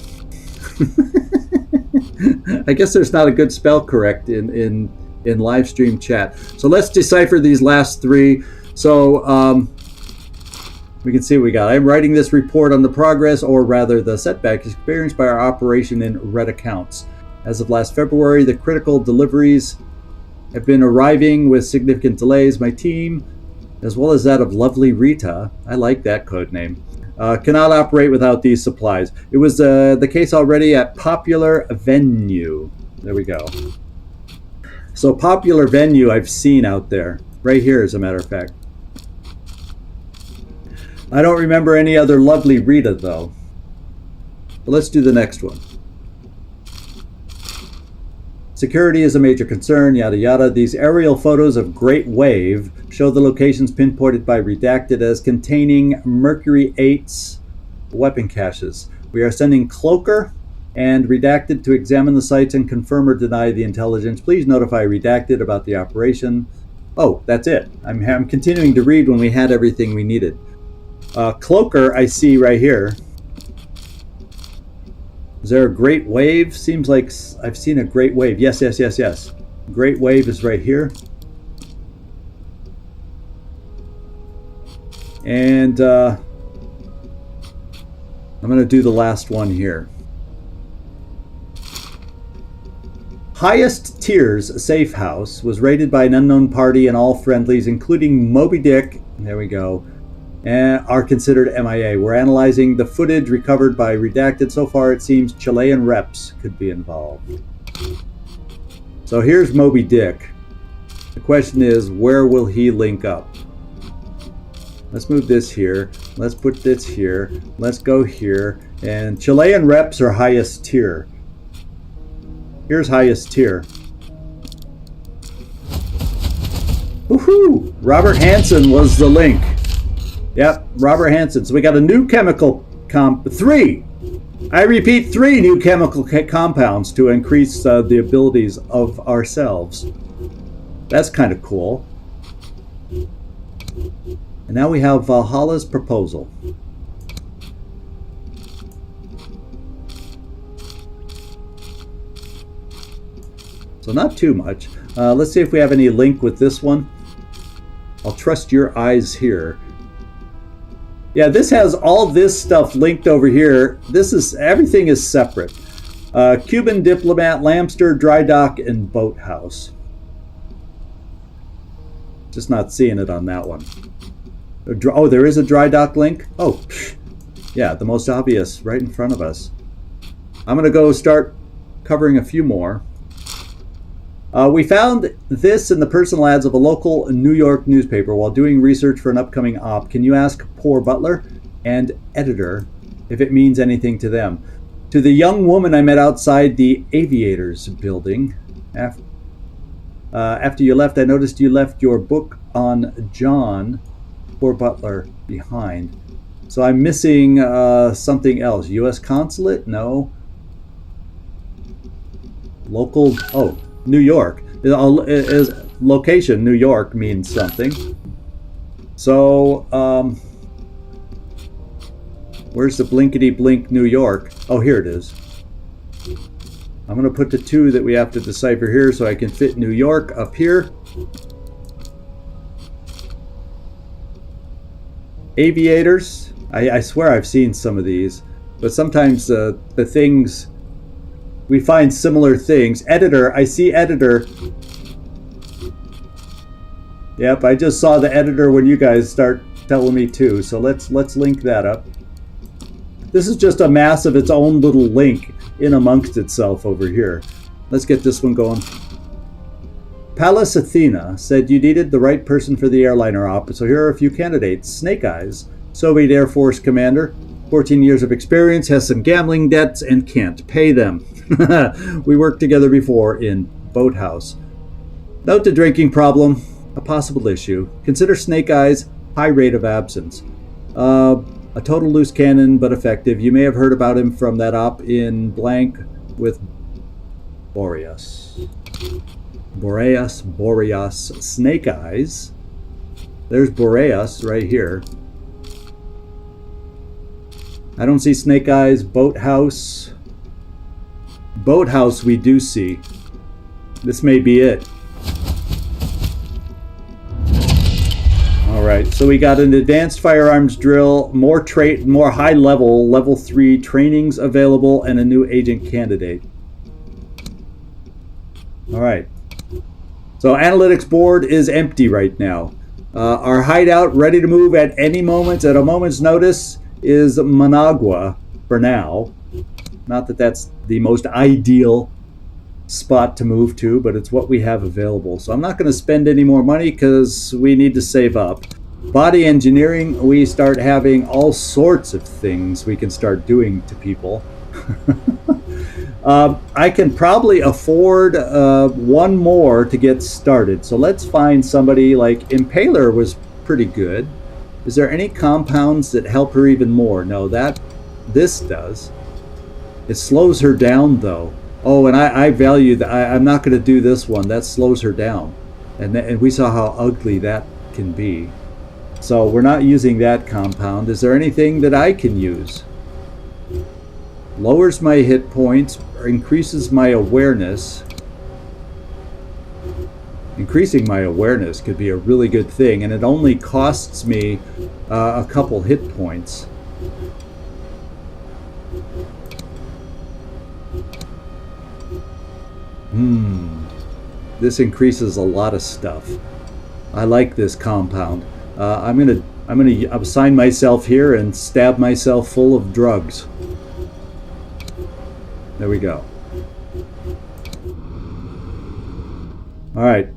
I guess there's not a good spell correct in live stream chat. So let's decipher these last 3. So we can see what we got. I'm writing this report on the progress, or rather the setback, experienced by our operation in red accounts. As of last February, the critical deliveries have been arriving with significant delays. My team, as well as that of Lovely Rita, I like that code name, cannot operate without these supplies. It was the case already at Popular Venue. There we go. So Popular Venue I've seen out there. Right here, as a matter of fact. I don't remember any other Lovely Rita, though. But let's do the next one. Security is a major concern, yada yada. These aerial photos of Great Wave show the locations pinpointed by Redacted as containing Mercury 8's weapon caches. We are sending Cloaker and Redacted to examine the sites and confirm or deny the intelligence. Please notify Redacted about the operation. Oh, that's it. I'm continuing to read when we had everything we needed. Cloaker, I see right here. Is there a Great Wave? Seems like I've seen a Great Wave. Yes. Great Wave is right here. And I'm going to do the last one here. Highest Tiers Safe House was raided by an unknown party, and all friendlies, including Moby Dick, there we go, are considered MIA. We're analyzing the footage recovered by Redacted. So far, it seems Chilean reps could be involved. So here's Moby Dick. The question is, where will he link up? Let's move this here. Let's put this here. Let's go here. And Chilean reps are highest tier. Here's highest tier. Woohoo! Robert Hansen was the link. Yep, Robert Hansen. So we got a new chemical three. I repeat, 3 new chemical compounds to increase the abilities of ourselves. That's kind of cool. And now we have Valhalla's proposal. So not too much. Let's see if we have any link with this one. I'll trust your eyes here. Yeah, this has all this stuff linked over here. Everything is separate. Cuban Diplomat, Lamster, Dry Dock, and Boathouse. Just not seeing it on that one. Oh, there is a Dry Dock link? Oh, yeah, the most obvious, right in front of us. I'm going to go start covering a few more. We found this in the personal ads of a local New York newspaper while doing research for an upcoming op. Can you ask poor butler and editor if it means anything to them? To the young woman I met outside the Aviators building. After you left, I noticed you left your book on John, poor butler, behind. So I'm missing something else. U.S. consulate? No. Local... Oh. New York. Is location New York means something. So where's the blinkety blink New York? Oh, here it is. I'm going to put the 2 that we have to decipher here so I can fit New York up here. Aviators. I swear I've seen some of these, but sometimes the things... We find similar things. Editor, I see editor. Yep, I just saw the editor when you guys start telling me too. So let's link that up. This is just a mass of its own little link in amongst itself over here. Let's get this one going. Pallas Athena said you needed the right person for the airliner op. So here are a few candidates. Snake Eyes, Soviet Air Force commander, 14 years of experience, has some gambling debts and can't pay them. We worked together before in Boathouse. Note the drinking problem, a possible issue. Consider Snake Eyes, high rate of absence. A total loose cannon, but effective. You may have heard about him from that op in blank with Boreas. Snake Eyes. There's Boreas right here. I don't see Snake Eyes. Boathouse. Boathouse we do see. This may be it. Alright, so we got an advanced firearms drill, more high level 3 trainings available, and a new agent candidate. Alright. So analytics board is empty right now. Our hideout ready to move at any moment, at a moment's notice, is Managua for now. Not that that's the most ideal spot to move to, but it's what we have available. So I'm not going to spend any more money because we need to save up. Body engineering, we start having all sorts of things we can start doing to people. I can probably afford one more to get started. So let's find somebody like Impaler was pretty good. Is there any compounds that help her even more? No, this does. It slows her down though. Oh, and I value that. I'm not going to do this one. That slows her down. And we saw how ugly that can be. So we're not using that compound. Is there anything that I can use? Lowers my hit points, or increases my awareness. Increasing my awareness could be a really good thing, and it only costs me a couple hit points. This increases a lot of stuff. I like this compound. I'm gonna assign myself here and stab myself full of drugs. There we go. All right,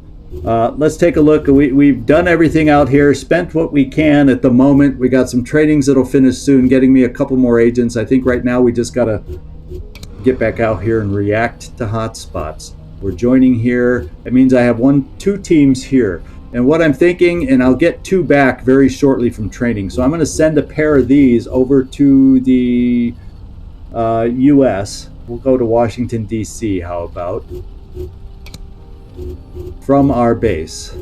let's take a look. We've done everything out here, spent what we can at the moment. We got some trainings that'll finish soon, getting me a couple more agents. I think right now we just gotta get back out here and react to hotspots. We're joining here. It means I have two teams here. And what I'm thinking, and I'll get 2 back very shortly from training. So I'm going to send a pair of these over to the U.S. We'll go to Washington, D.C., how about? From our base.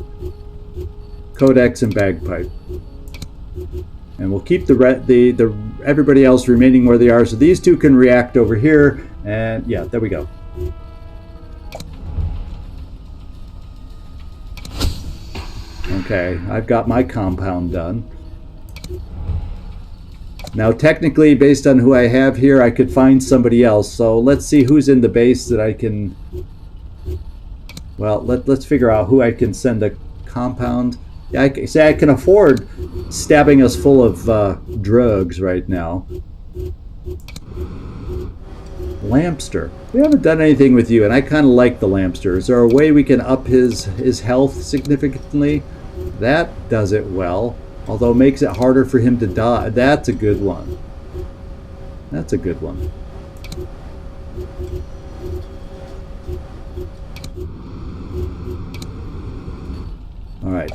Codex and Bagpipe. And we'll keep the everybody else remaining where they are. So these 2 can react over here. And yeah, there we go. Okay, I've got my compound done. Now technically, based on who I have here, I could find somebody else. So let's see who's in the base that I can... Well, let's figure out who I can send a compound. Yeah, I can afford stabbing us full of drugs right now. Lampster. We haven't done anything with you, and I kind of like the Lampster. Is there a way we can up his health significantly? That does it well, although makes it harder for him to die. That's a good one. That's a good one. All right.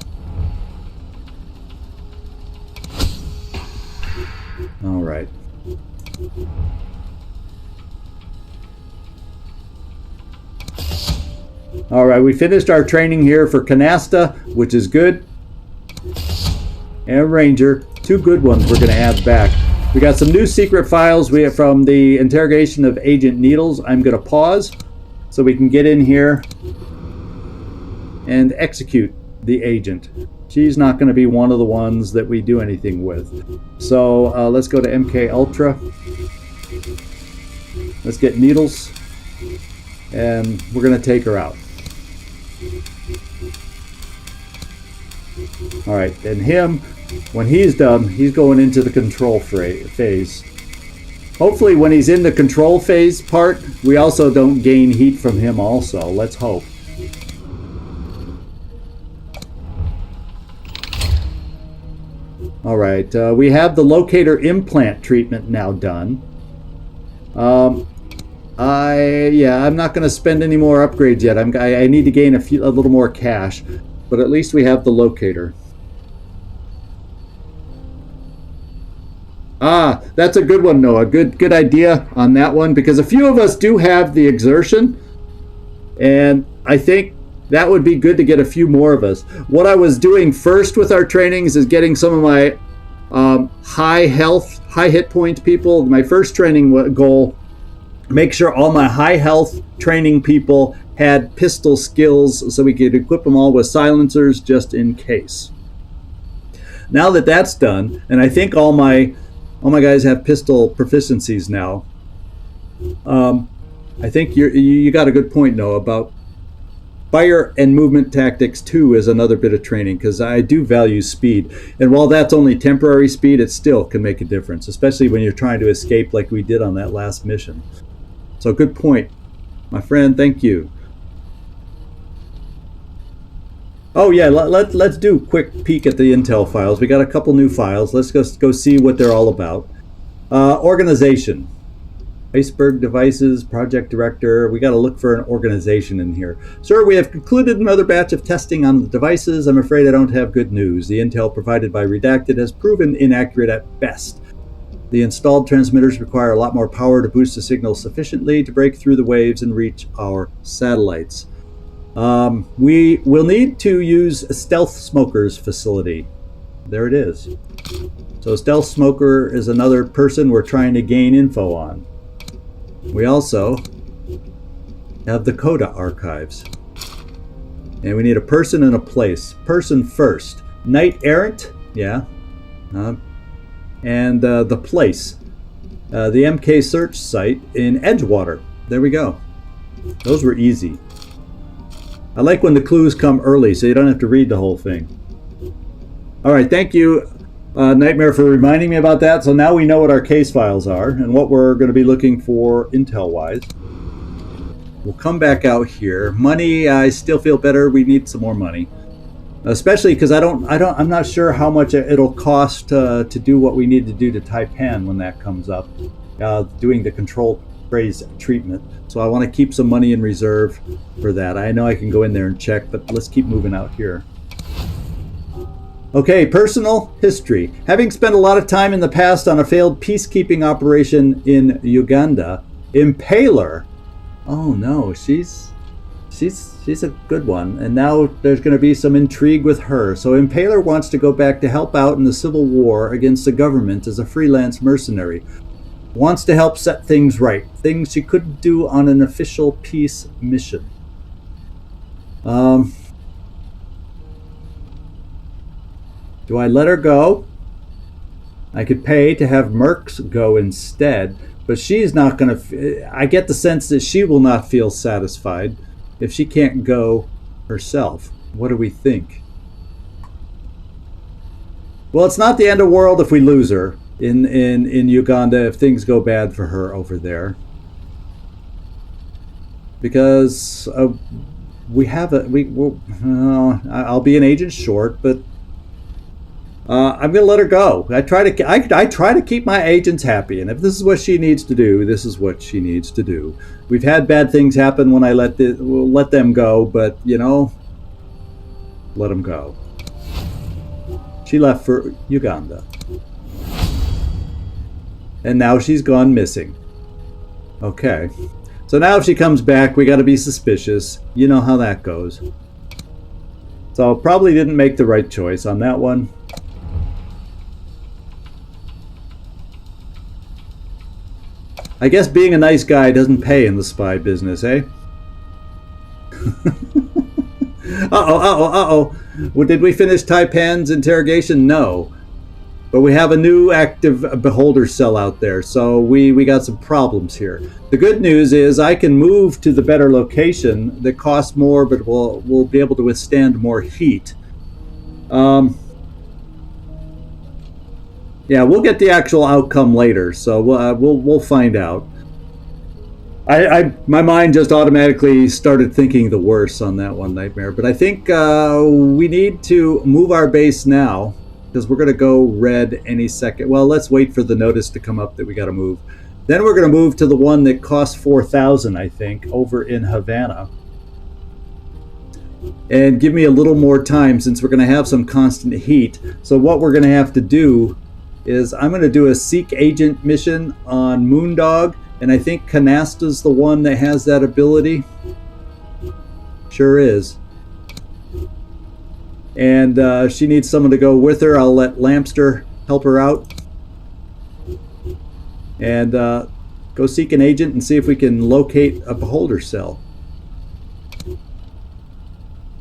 All right. All right, we finished our training here for Canasta, which is good. And Ranger, 2 good ones we're going to add back. We got some new secret files we have from the interrogation of Agent Needles. I'm going to pause so we can get in here and execute the agent. She's not going to be one of the ones that we do anything with. So let's go to MK Ultra. Let's get Needles. And we're going to take her out. All right, and him, when he's done, he's going into the control phase. Hopefully when he's in the control phase part, we also don't gain heat from him also. Let's hope. All right, we have the locator implant treatment now done. I'm not going to spend any more upgrades yet. I need to gain a little more cash, but at least we have the locator. Ah, that's a good one, Noah. Good idea on that one, because a few of us do have the exertion, and I think that would be good to get a few more of us. What I was doing first with our trainings is getting some of my high hit point people. My first training goal, make sure all my high health training people had pistol skills so we could equip them all with silencers just in case. Now that that's done, and I think all my guys have pistol proficiencies now, I think you got a good point, Noah, about fire and movement tactics too is another bit of training, because I do value speed. And while that's only temporary speed, it still can make a difference, especially when you're trying to escape like we did on that last mission. So good point, my friend. Thank you. Oh yeah, let's do a quick peek at the intel files. We got a couple new files. Let's go see what they're all about. Organization. Iceberg devices, project director. We got to look for an organization in here. Sir, we have concluded another batch of testing on the devices. I'm afraid I don't have good news. The intel provided by Redacted has proven inaccurate at best. The installed transmitters require a lot more power to boost the signal sufficiently to break through the waves and reach our satellites. We will need to use a Stealth Smoker's facility. There it is. So Stealth Smoker is another person we're trying to gain info on. We also have the Coda archives. And we need a person and a place. Person first. Knight Errant, yeah. And the place. The MK search site in Edgewater. There we go. Those were easy. I like when the clues come early so you don't have to read the whole thing. Alright, thank you, Nightmare, for reminding me about that. So now we know what our case files are and what we're going to be looking for intel-wise. We'll come back out here. Money, I still feel better. We need some more money, especially because I'm not sure how much it'll cost to do what we need to do to Tai-pan when that comes up, doing the control phrase treatment. So I want to keep some money in reserve for that. I know I can go in there and check, but let's keep moving out here. Okay, personal history. Having spent a lot of time in the past on a failed peacekeeping operation in Uganda, Impaler. Oh no, she's a good one. And now there's going to be some intrigue with her. So Impaler wants to go back to help out in the civil war against the government as a freelance mercenary. Wants to help set things right. Things she couldn't do on an official peace mission. Do I let her go? I could pay to have Mercs go instead, but she's not going to... I get the sense that she will not feel satisfied if she can't go herself. What do we think? Well, it's not the end of the world if we lose her in Uganda, if things go bad for her over there. Because we have I'll be an agent short, but I'm going to let her go. I try to keep my agents happy, and if this is what she needs to do, this is what she needs to do. We've had bad things happen when I let them go, but you know, let them go. She left for Uganda, and now she's gone missing. Okay, so now if she comes back, we got to be suspicious. You know how that goes. So probably didn't make the right choice on that one. I guess being a nice guy doesn't pay in the spy business, eh? Uh-oh. Well, did we finish Tai-pan's interrogation? No. But we have a new active beholder cell out there, so we got some problems here. The good news is I can move to the better location that costs more, but will be able to withstand more heat. Yeah, we'll get the actual outcome later, so we'll find out. My mind just automatically started thinking the worst on that one, Nightmare. But I think we need to move our base now, because we're going to go red any second. Well, let's wait for the notice to come up that we got to move. Then we're going to move to the one that costs 4,000, I think, over in Havana. And give me a little more time since we're going to have some constant heat. So what we're going to have to do is I'm going to do a Seek Agent mission on Moondog, and I think Canasta's the one that has that ability. Sure is. And she needs someone to go with her. I'll let Lampster help her out. And go seek an agent and see if we can locate a beholder cell.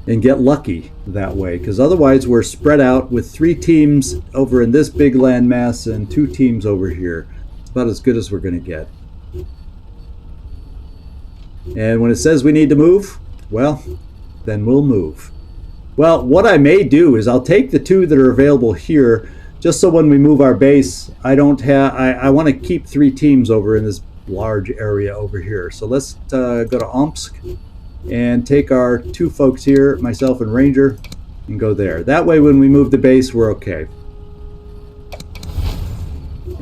And get lucky that way, because otherwise we're spread out with 3 teams over in this big landmass and 2 teams over here. It's about as good as we're going to get. And when it says we need to move, well, then we'll move. Well, what I may do is I'll take the 2 that are available here, just so when we move our base, I want to keep 3 teams over in this large area over here. So let's go to Omsk and take our 2 folks here, myself and Ranger, and go there. That way when we move the base, we're okay.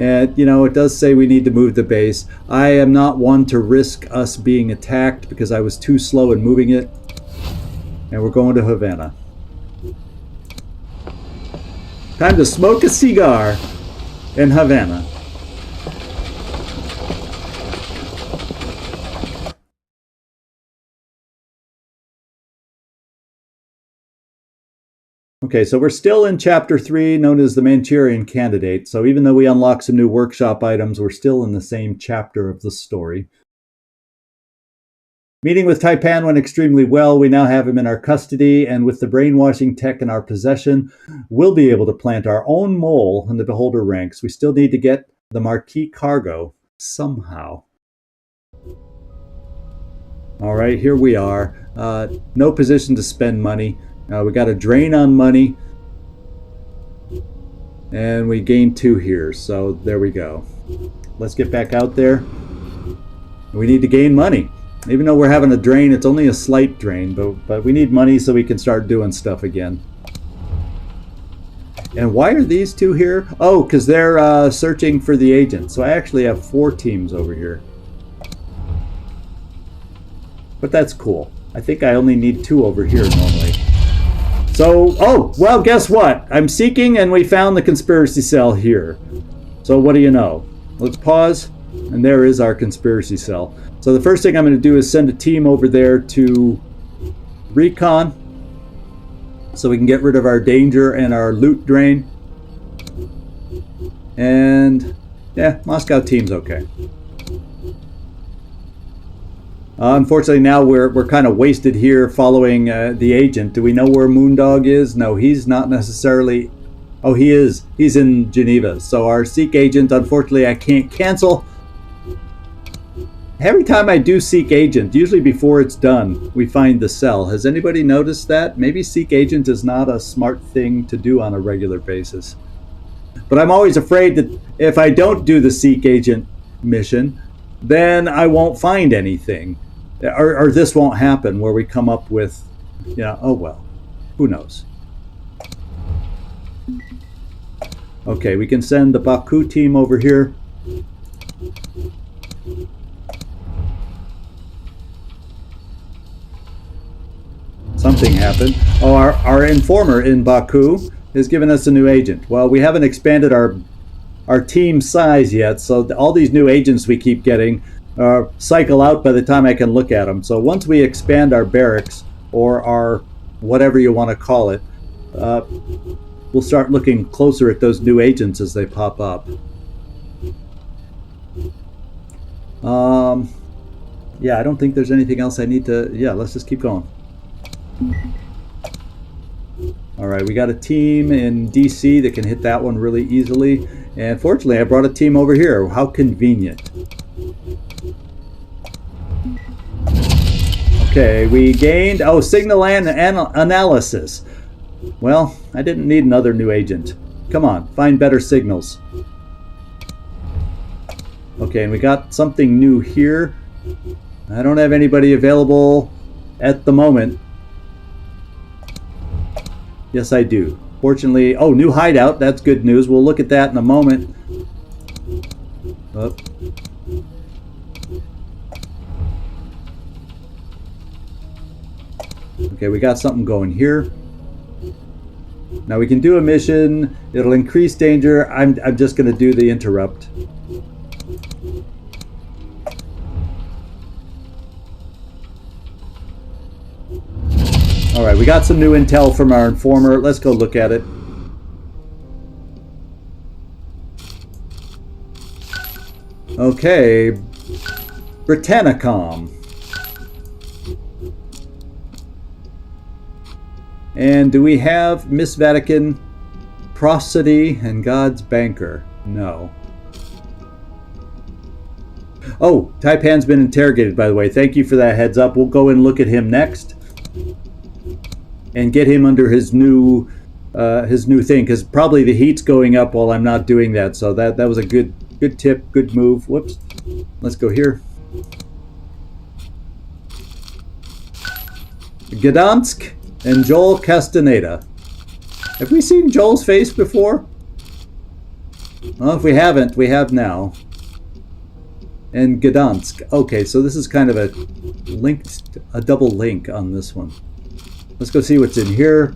And, you know, it does say we need to move the base. I am not one to risk us being attacked because I was too slow in moving it. And we're going to Havana. Time to smoke a cigar in Havana. Okay, so we're still in Chapter 3, known as the Manchurian Candidate. So even though we unlock some new workshop items, we're still in the same chapter of the story. Meeting with Tai-pan went extremely well. We now have him in our custody, and with the brainwashing tech in our possession, we'll be able to plant our own mole in the Beholder ranks. We still need to get the Marquis cargo somehow. All right, here we are. No position to spend money. We got a drain on money, and we gained 2 here, so there we go. Let's get back out there. We need to gain money. Even though we're having a drain, it's only a slight drain, but we need money so we can start doing stuff again. And why are these 2 here? Oh, because they're searching for the agent. So I actually have 4 teams over here. But that's cool. I think I only need 2 over here normally. So, oh, well, guess what? I'm seeking, and we found the conspiracy cell here. So what do you know? Let's pause, and there is our conspiracy cell. So the first thing I'm going to do is send a team over there to recon, so we can get rid of our danger and our loot drain. And, yeah, Moscow team's okay. Unfortunately, now we're kind of wasted here following the agent. Do we know where Moondog is? No, he's not necessarily... Oh, he is. He's in Geneva. So our Seek agent, unfortunately, I can't cancel. Every time I do Seek agent, usually before it's done, we find the cell. Has anybody noticed that? Maybe Seek agent is not a smart thing to do on a regular basis. But I'm always afraid that if I don't do the Seek agent mission, then I won't find anything. Or this won't happen where we come up with, you know, oh well, who knows. Okay, we can send the Baku team over here. Something happened. Oh, our informer in Baku has given us a new agent. Well, we haven't expanded our team size yet, so all these new agents we keep getting cycle out by the time I can look at them. So once we expand our barracks, or our whatever you want to call it, we'll start looking closer at those new agents as they pop up. Yeah, I don't think there's anything else I need to... Yeah, let's just keep going. Alright, we got a team in DC that can hit that one really easily. And fortunately, I brought a team over here. How convenient. Okay, we gained... Oh, signal analysis. Well, I didn't need another new agent. Come on, find better signals. Okay, and we got something new here. I don't have anybody available at the moment. Yes, I do. Fortunately... Oh, new hideout. That's good news. We'll look at that in a moment. Oh. Okay, we got something going here. Now we can do a mission. It'll increase danger. I'm just going to do the interrupt. Alright, we got some new intel from our informer. Let's go look at it. Okay. Britannicom. And do we have Miss Vatican, Prosody, and God's Banker? No. Oh, Tai-pan's been interrogated, by the way. Thank you for that heads up. We'll go and look at him next. And get him under his new thing, because probably the heat's going up while I'm not doing that. So that was a good tip, good move. Whoops. Let's go here. Gdansk and Joel Castaneda. Have we seen Joel's face before? Well, if we haven't, we have now. And Gdansk. Okay, so this is kind of a double link on this one. Let's go see what's in here.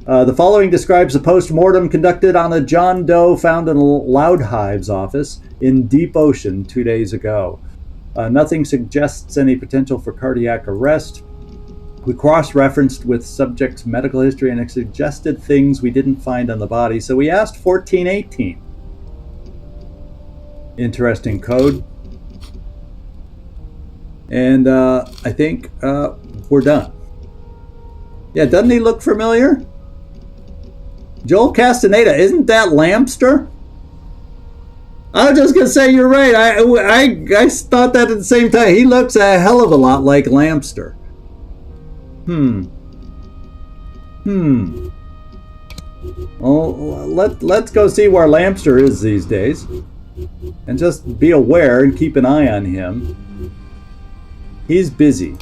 The following describes a post-mortem conducted on a John Doe found in a Loudhive's office in deep ocean 2 days ago. Nothing suggests any potential for cardiac arrest. We cross-referenced with subject's medical history and it suggested things we didn't find on the body, so we asked 1418. Interesting code. And I think we're done. Yeah, doesn't he look familiar? Joel Castaneda, isn't that Lampster? I was just going to say, you're right. I thought that at the same time. He looks a hell of a lot like Lampster. Well, let's go see where Lampster is these days. And just be aware and keep an eye on him. He's busy.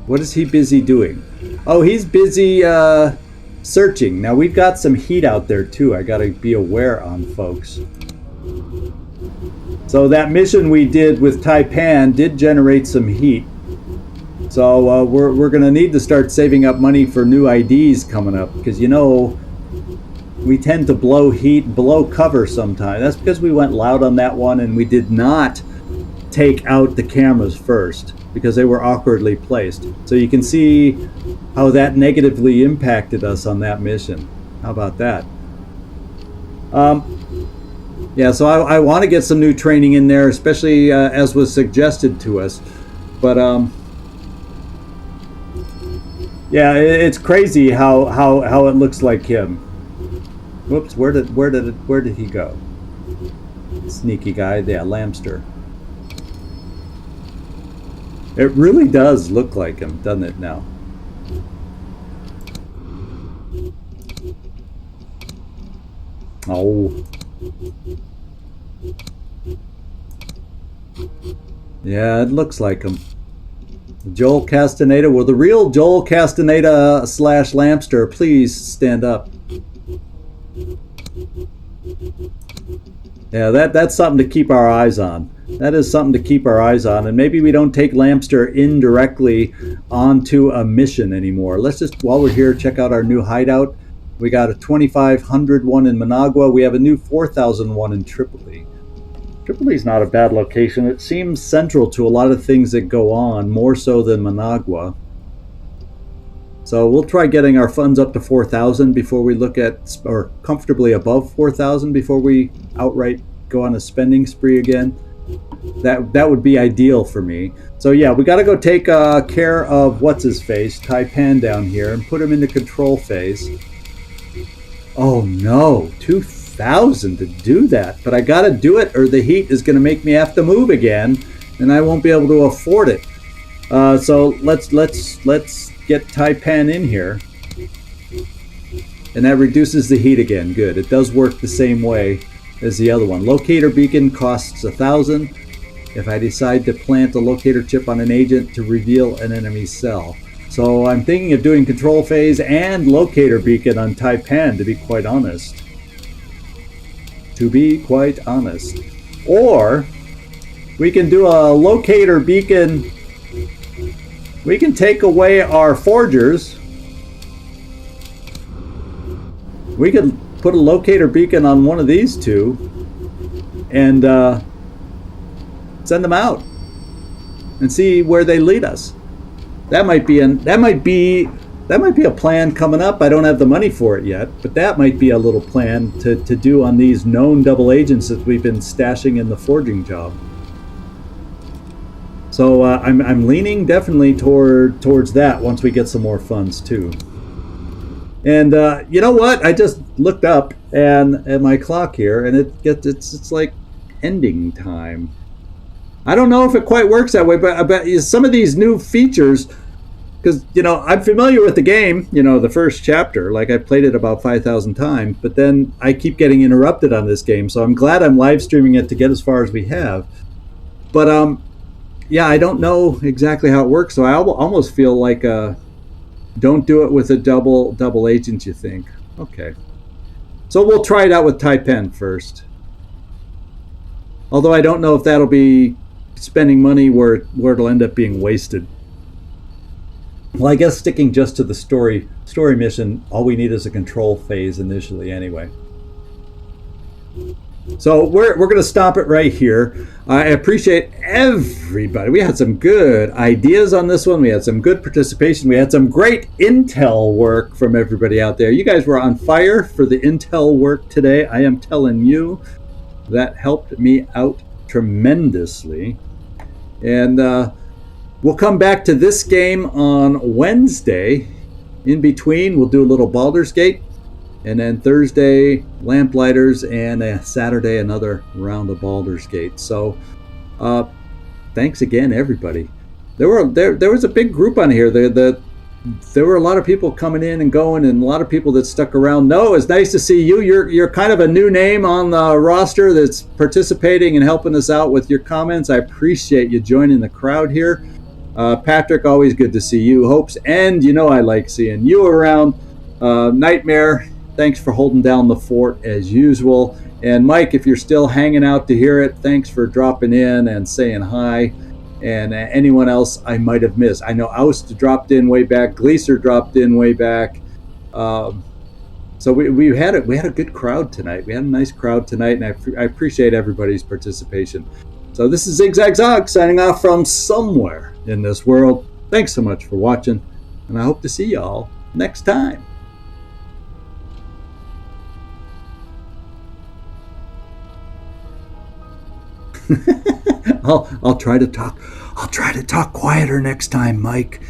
What is he busy doing? Oh, he's busy searching. Now, we've got some heat out there, too. I got to be aware on, folks. So that mission we did with Tai-pan did generate some heat. So we're going to need to start saving up money for new IDs coming up. Because, you know, we tend to blow cover sometimes. That's because we went loud on that one and we did not take out the cameras first because they were awkwardly placed. So you can see how that negatively impacted us on that mission. How about that? Yeah, so I want to get some new training in there, especially as was suggested to us. But yeah, it's crazy how it looks like him. Whoops, where did he go? Sneaky guy, yeah, Lampster. It really does look like him, doesn't it now? Oh. Yeah, it looks like him. Joel Castaneda. Will the real Joel Castaneda / Lampster please stand up? Yeah, that's something to keep our eyes on. That is something to keep our eyes on. And maybe we don't take Lampster indirectly onto a mission anymore. Let's just, while we're here, check out our new hideout. We got a 2,500 one in Managua. We have a new 4,000 one in Tripoli. Tripoli's not a bad location. It seems central to a lot of things that go on, more so than Managua. So we'll try getting our funds up to 4,000 before we look at, or comfortably above 4,000 before we outright go on a spending spree again. That would be ideal for me. So yeah, we got to go take care of what's-his-face, Tai-pan down here, and put him into control phase. Oh no, 2,000 to do that. But I got to do it or the heat is going to make me have to move again, and I won't be able to afford it. So let's get Tai-pan in here. And that reduces the heat again. Good. It does work the same way as the other one. Locator beacon costs 1,000 if I decide to plant a locator chip on an agent to reveal an enemy cell. So I'm thinking of doing control phase and locator beacon on Tai-pan, to be quite honest. Or we can do a locator beacon. We can take away our forgers. We could put a locator beacon on one of these two and send them out and see where they lead us. That might be a plan coming up. I don't have the money for it yet, but that might be a little plan to do on these known double agents that we've been stashing in the forging job. So I'm leaning definitely towards that once we get some more funds too. And you know what? I just looked up and at my clock here, and it's like ending time. I don't know if it quite works that way, but I bet some of these new features, because you know I'm familiar with the game. You know, the first chapter, like I played it about 5,000 times, but then I keep getting interrupted on this game. So I'm glad I'm live streaming it to get as far as we have. But yeah, I don't know exactly how it works, so I almost feel like don't do it with a double agent, you think. Okay. So we'll try it out with Tai-pan first. Although I don't know if that'll be spending money where it'll end up being wasted. Well, I guess sticking just to the story mission, all we need is a control phase initially anyway. So we're going to stop it right here. I appreciate everybody. We had some good ideas on this one. We had some good participation. We had some great intel work from everybody out there. You guys were on fire for the intel work today. I am telling you, that helped me out tremendously. And we'll come back to this game on Wednesday. In between, we'll do a little Baldur's Gate. And then Thursday, Lamplighters, and Saturday, another round of Baldur's Gate. So, thanks again, everybody. There was a big group on here. There were a lot of people coming in and going, and a lot of people that stuck around. No, it's nice to see you. You're kind of a new name on the roster that's participating and helping us out with your comments. I appreciate you joining the crowd here. Patrick, always good to see you. Hopes, and I like seeing you around. Nightmare, thanks for holding down the fort as usual. And Mike, if you're still hanging out to hear it, thanks for dropping in and saying hi. And anyone else I might have missed. I know Oust dropped in way back. Gleaser dropped in way back. So we had a good crowd tonight. We had a nice crowd tonight, and I appreciate everybody's participation. So this is Zigzag Zog signing off from somewhere in this world. Thanks so much for watching, and I hope to see y'all next time. I'll try to talk quieter next time, Mike.